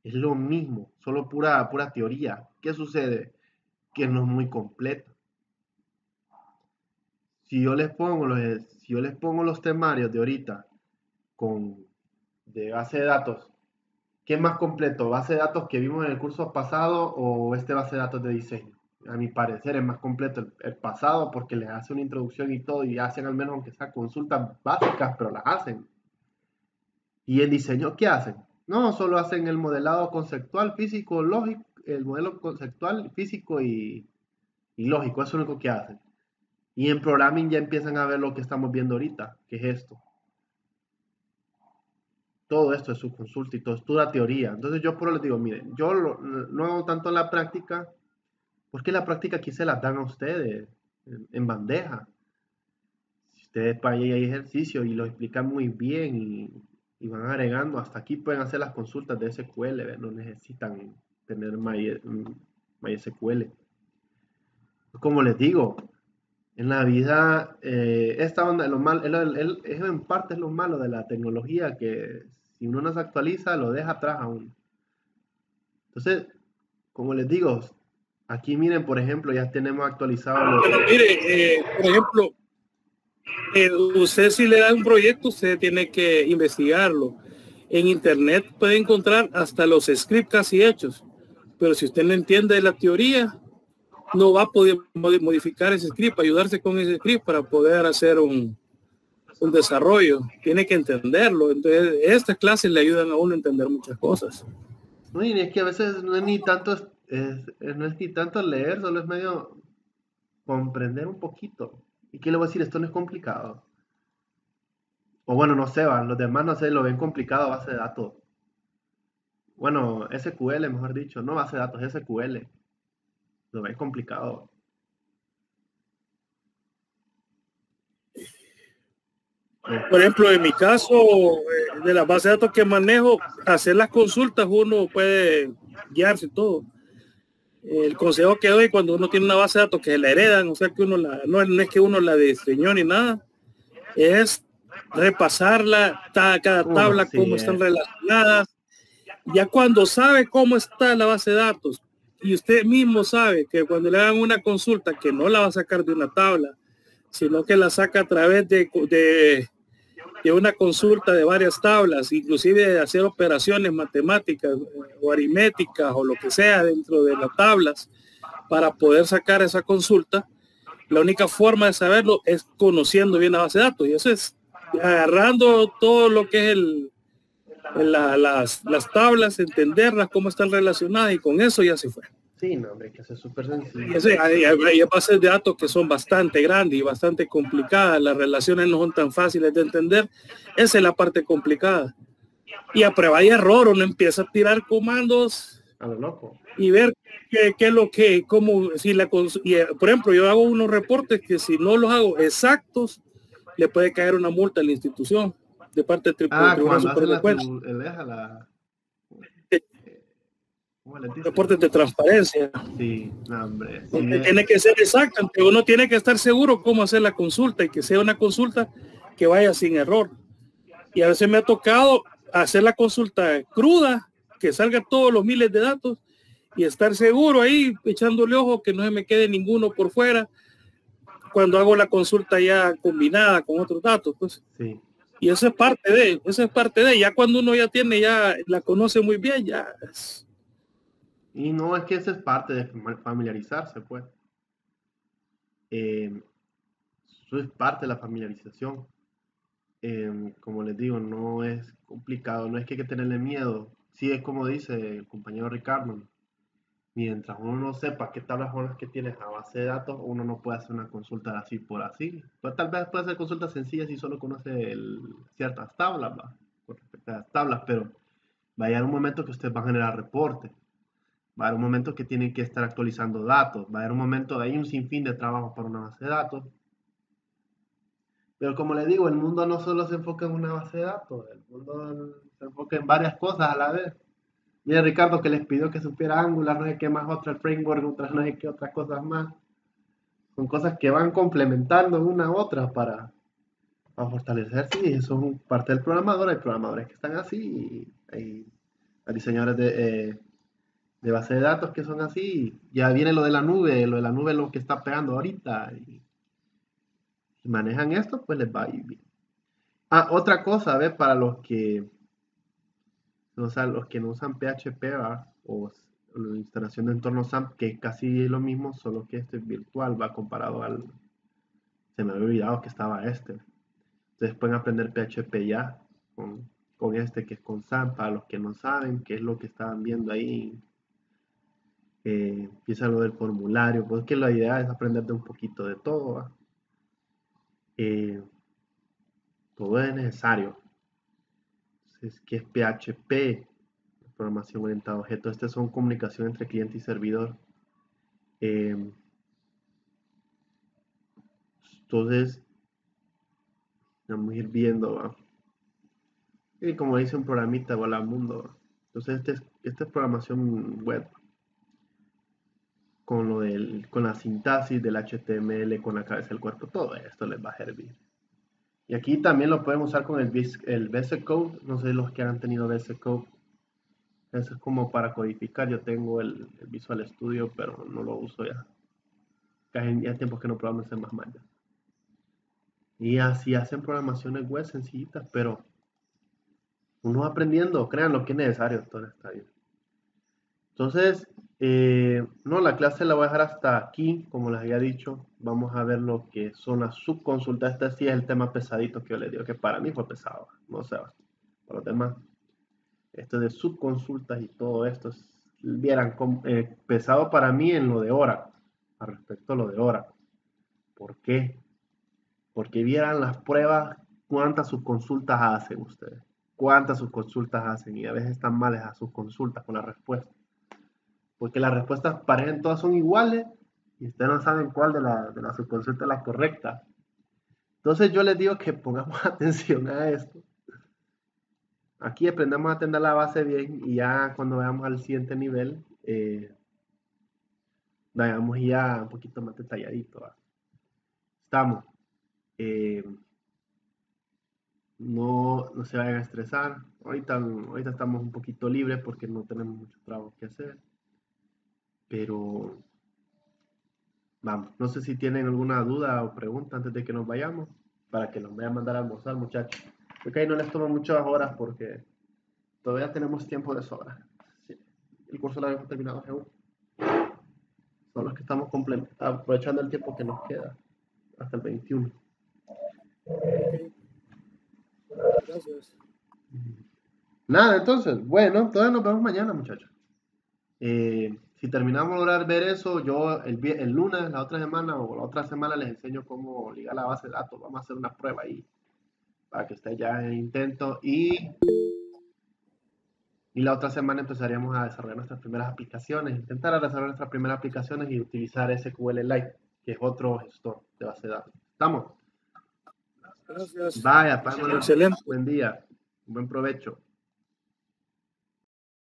lo mismo, solo pura teoría. ¿Qué sucede? Que no es muy completo. Si yo les pongo los temarios de ahorita de base de datos, ¿qué es más completo? ¿Base de datos que vimos en el curso pasado o este base de datos de diseño? A mi parecer es más completo el pasado porque les hace una introducción y todo y hacen al menos aunque sea consultas básicas, pero las hacen. ¿Y en diseño qué hacen? No, solo hacen el modelado conceptual, físico, lógico, el modelo conceptual, físico y lógico, eso es lo único que hacen. Y en programming ya empiezan a ver lo que estamos viendo ahorita, que es esto. Todo esto es su consulta y todo es toda teoría. Entonces yo por eso les digo, miren, yo no hago tanto la práctica, porque la práctica aquí se la dan a ustedes en bandeja. Si ustedes para ahí hay ejercicio y lo explican muy bien y van agregando, hasta aquí pueden hacer las consultas de SQL, ¿ve? No necesitan tener MySQL. Como les digo, en la vida, esta onda, lo mal, en parte es lo malo de la tecnología, que si uno no se actualiza, lo deja atrás aún. Entonces, como les digo, aquí miren, por ejemplo, ya tenemos actualizado los... Pero mire, por ejemplo, usted si le da un proyecto, usted tiene que investigarlo. En internet puede encontrar hasta los scripts casi hechos, pero si usted no entiende la teoría, no va a poder modificar ese script, ayudarse con ese script para poder hacer un desarrollo. Tiene que entenderlo. Entonces, estas clases le ayudan a uno a entender muchas cosas. No, y es que a veces no es ni tanto, no es ni tanto leer, solo es medio comprender un poquito. ¿Y qué le voy a decir? Esto no es complicado. O bueno, no sé, los demás no sé, lo ven complicado a base de datos. Bueno, SQL, mejor dicho, no base de datos, SQL. Lo ven complicado. Por ejemplo, en mi caso, de la base de datos que manejo, hacer las consultas uno puede guiarse y todo. El consejo que doy cuando uno tiene una base de datos que la heredan, o sea que no es que uno la diseñó ni nada, es repasarla, cada tabla, cómo están relacionadas. Ya cuando sabe cómo está la base de datos y usted mismo sabe que cuando le hagan una consulta que no la va a sacar de una tabla, sino que la saca a través de una consulta de varias tablas, inclusive de hacer operaciones matemáticas o aritméticas o lo que sea dentro de las tablas para poder sacar esa consulta. La única forma de saberlo es conociendo bien la base de datos, y eso es agarrando todo lo que es las tablas, entenderlas, cómo están relacionadas, y con eso ya se fue. Sí, no, hombre, que es súper sencillo. Y hay bases de datos que son bastante grandes y bastante complicadas. Las relaciones no son tan fáciles de entender. Esa es la parte complicada. Y a prueba y error uno empieza a tirar comandos a lo loco y ver qué es lo que, cómo, si por ejemplo, yo hago unos reportes que si no los hago exactos, le puede caer una multa a la institución de parte del Tribunal Superior de Cuentas. Reportes de transparencia. Sí, no, hombre. Sí, tiene que ser exacto, aunque uno tiene que estar seguro cómo hacer la consulta y que sea una consulta que vaya sin error. Y a veces me ha tocado hacer la consulta cruda, que salga todos los miles de datos y estar seguro ahí echándole ojo que no se me quede ninguno por fuera cuando hago la consulta ya combinada con otros datos, pues. Sí. Y eso es parte de, ya cuando uno ya la conoce muy bien, ya es. Y no, es que eso es parte de familiarizarse, pues. Eso es parte de la familiarización. Como les digo, no es complicado, no es que hay que tenerle miedo. Sí, es como dice el compañero Ricardo. mientras uno no sepa qué tablas son las que tienes a base de datos, uno no puede hacer una consulta así por así. Pues tal vez puede hacer consultas sencillas si solo conoce ciertas tablas, ¿va? Con respecto a las tablas, pero va a llegar un momento que usted va a generar reportes. Va a haber un momento que tienen que estar actualizando datos. Va a haber un momento, hay un sinfín de trabajo para una base de datos. Pero como le digo, el mundo no solo se enfoca en una base de datos, el mundo se enfoca en varias cosas a la vez. Mira Ricardo que les pidió que supiera Angular, no sé qué más, otra framework, otras no sé qué otras cosas más. Son cosas que van complementando una a otra para fortalecerse, y eso es parte del programador. Hay programadores que están así, y hay diseñadores de base de datos que son así. Ya viene lo de la nube es lo que está pegando ahorita, y si manejan esto, pues les va a ir bien. Otra cosa, ¿ves? Para los que no usan PHP, ¿va? O la instalación de entorno SAMP, que casi es lo mismo, solo que este es virtual, va comparado al... Se me había olvidado que estaba este. Ustedes pueden aprender PHP ya con este que es con SAMP. Para los que no saben qué es lo que estaban viendo ahí, empieza lo del formulario, pues que la idea es aprender de un poquito de todo, ¿va? Todo es necesario. Entonces, ¿qué es PHP? Programación orientada a objetos. Estas son comunicación entre cliente y servidor. Entonces, vamos a ir viendo, ¿va? Y como dice un programita, hola mundo, ¿va? Entonces, esta es programación web. Con la sintaxis del HTML, con la cabeza del cuerpo, todo esto les va a servir. Y aquí también lo pueden usar con el VS Code. No sé los que han tenido VS Code. Eso es como para codificar. Yo tengo el Visual Studio, pero no lo uso ya. Casi ya tiempos que no programo C++. Y así hacen programaciones web sencillitas, pero uno va aprendiendo. Crean lo que es necesario, todo está bien. Entonces, no, la clase la voy a dejar hasta aquí, como les había dicho. Vamos a ver lo que son las subconsultas. Este sí es el tema pesadito que yo les digo, que para mí fue pesado. No sé, para los demás. Esto de subconsultas y todo esto, vieran pesado para mí en lo de hora, al respecto a lo de hora. ¿Por qué? Porque vieran las pruebas, cuántas subconsultas hacen ustedes. Cuántas subconsultas hacen, y a veces están males a sus consultas con la respuesta. Porque las respuestas parecen todas son iguales y ustedes no saben cuál de la subconsulta es la correcta. Entonces yo les digo que pongamos atención a esto. Aquí aprendemos a atender la base bien, y ya cuando vayamos al siguiente nivel, vayamos ya un poquito más detalladito, ¿va? Estamos. No se vayan a estresar. Ahorita estamos un poquito libres porque no tenemos mucho trabajo que hacer. Pero vamos, no sé si tienen alguna duda o pregunta antes de que nos vayamos, para que nos vayan a mandar a almorzar, muchachos. Creo que ahí no les toma muchas horas porque todavía tenemos tiempo de sobra. Sí. El curso lo habíamos terminado aún. Son los que estamos aprovechando el tiempo que nos queda hasta el 21. Okay. Gracias. Nada, entonces, bueno, entonces nos vemos mañana, muchachos. Si terminamos de lograr ver eso, yo el lunes, la otra semana o la otra semana les enseño cómo ligar la base de datos. Vamos a hacer una prueba ahí para que esté ya en intento, y la otra semana empezaríamos a desarrollar nuestras primeras aplicaciones, intentar desarrollar nuestras primeras aplicaciones y utilizar SQLite, que es otro gestor de base de datos. ¿Estamos? Gracias. Vaya, Pablo. Excelente. Buen día. Buen provecho.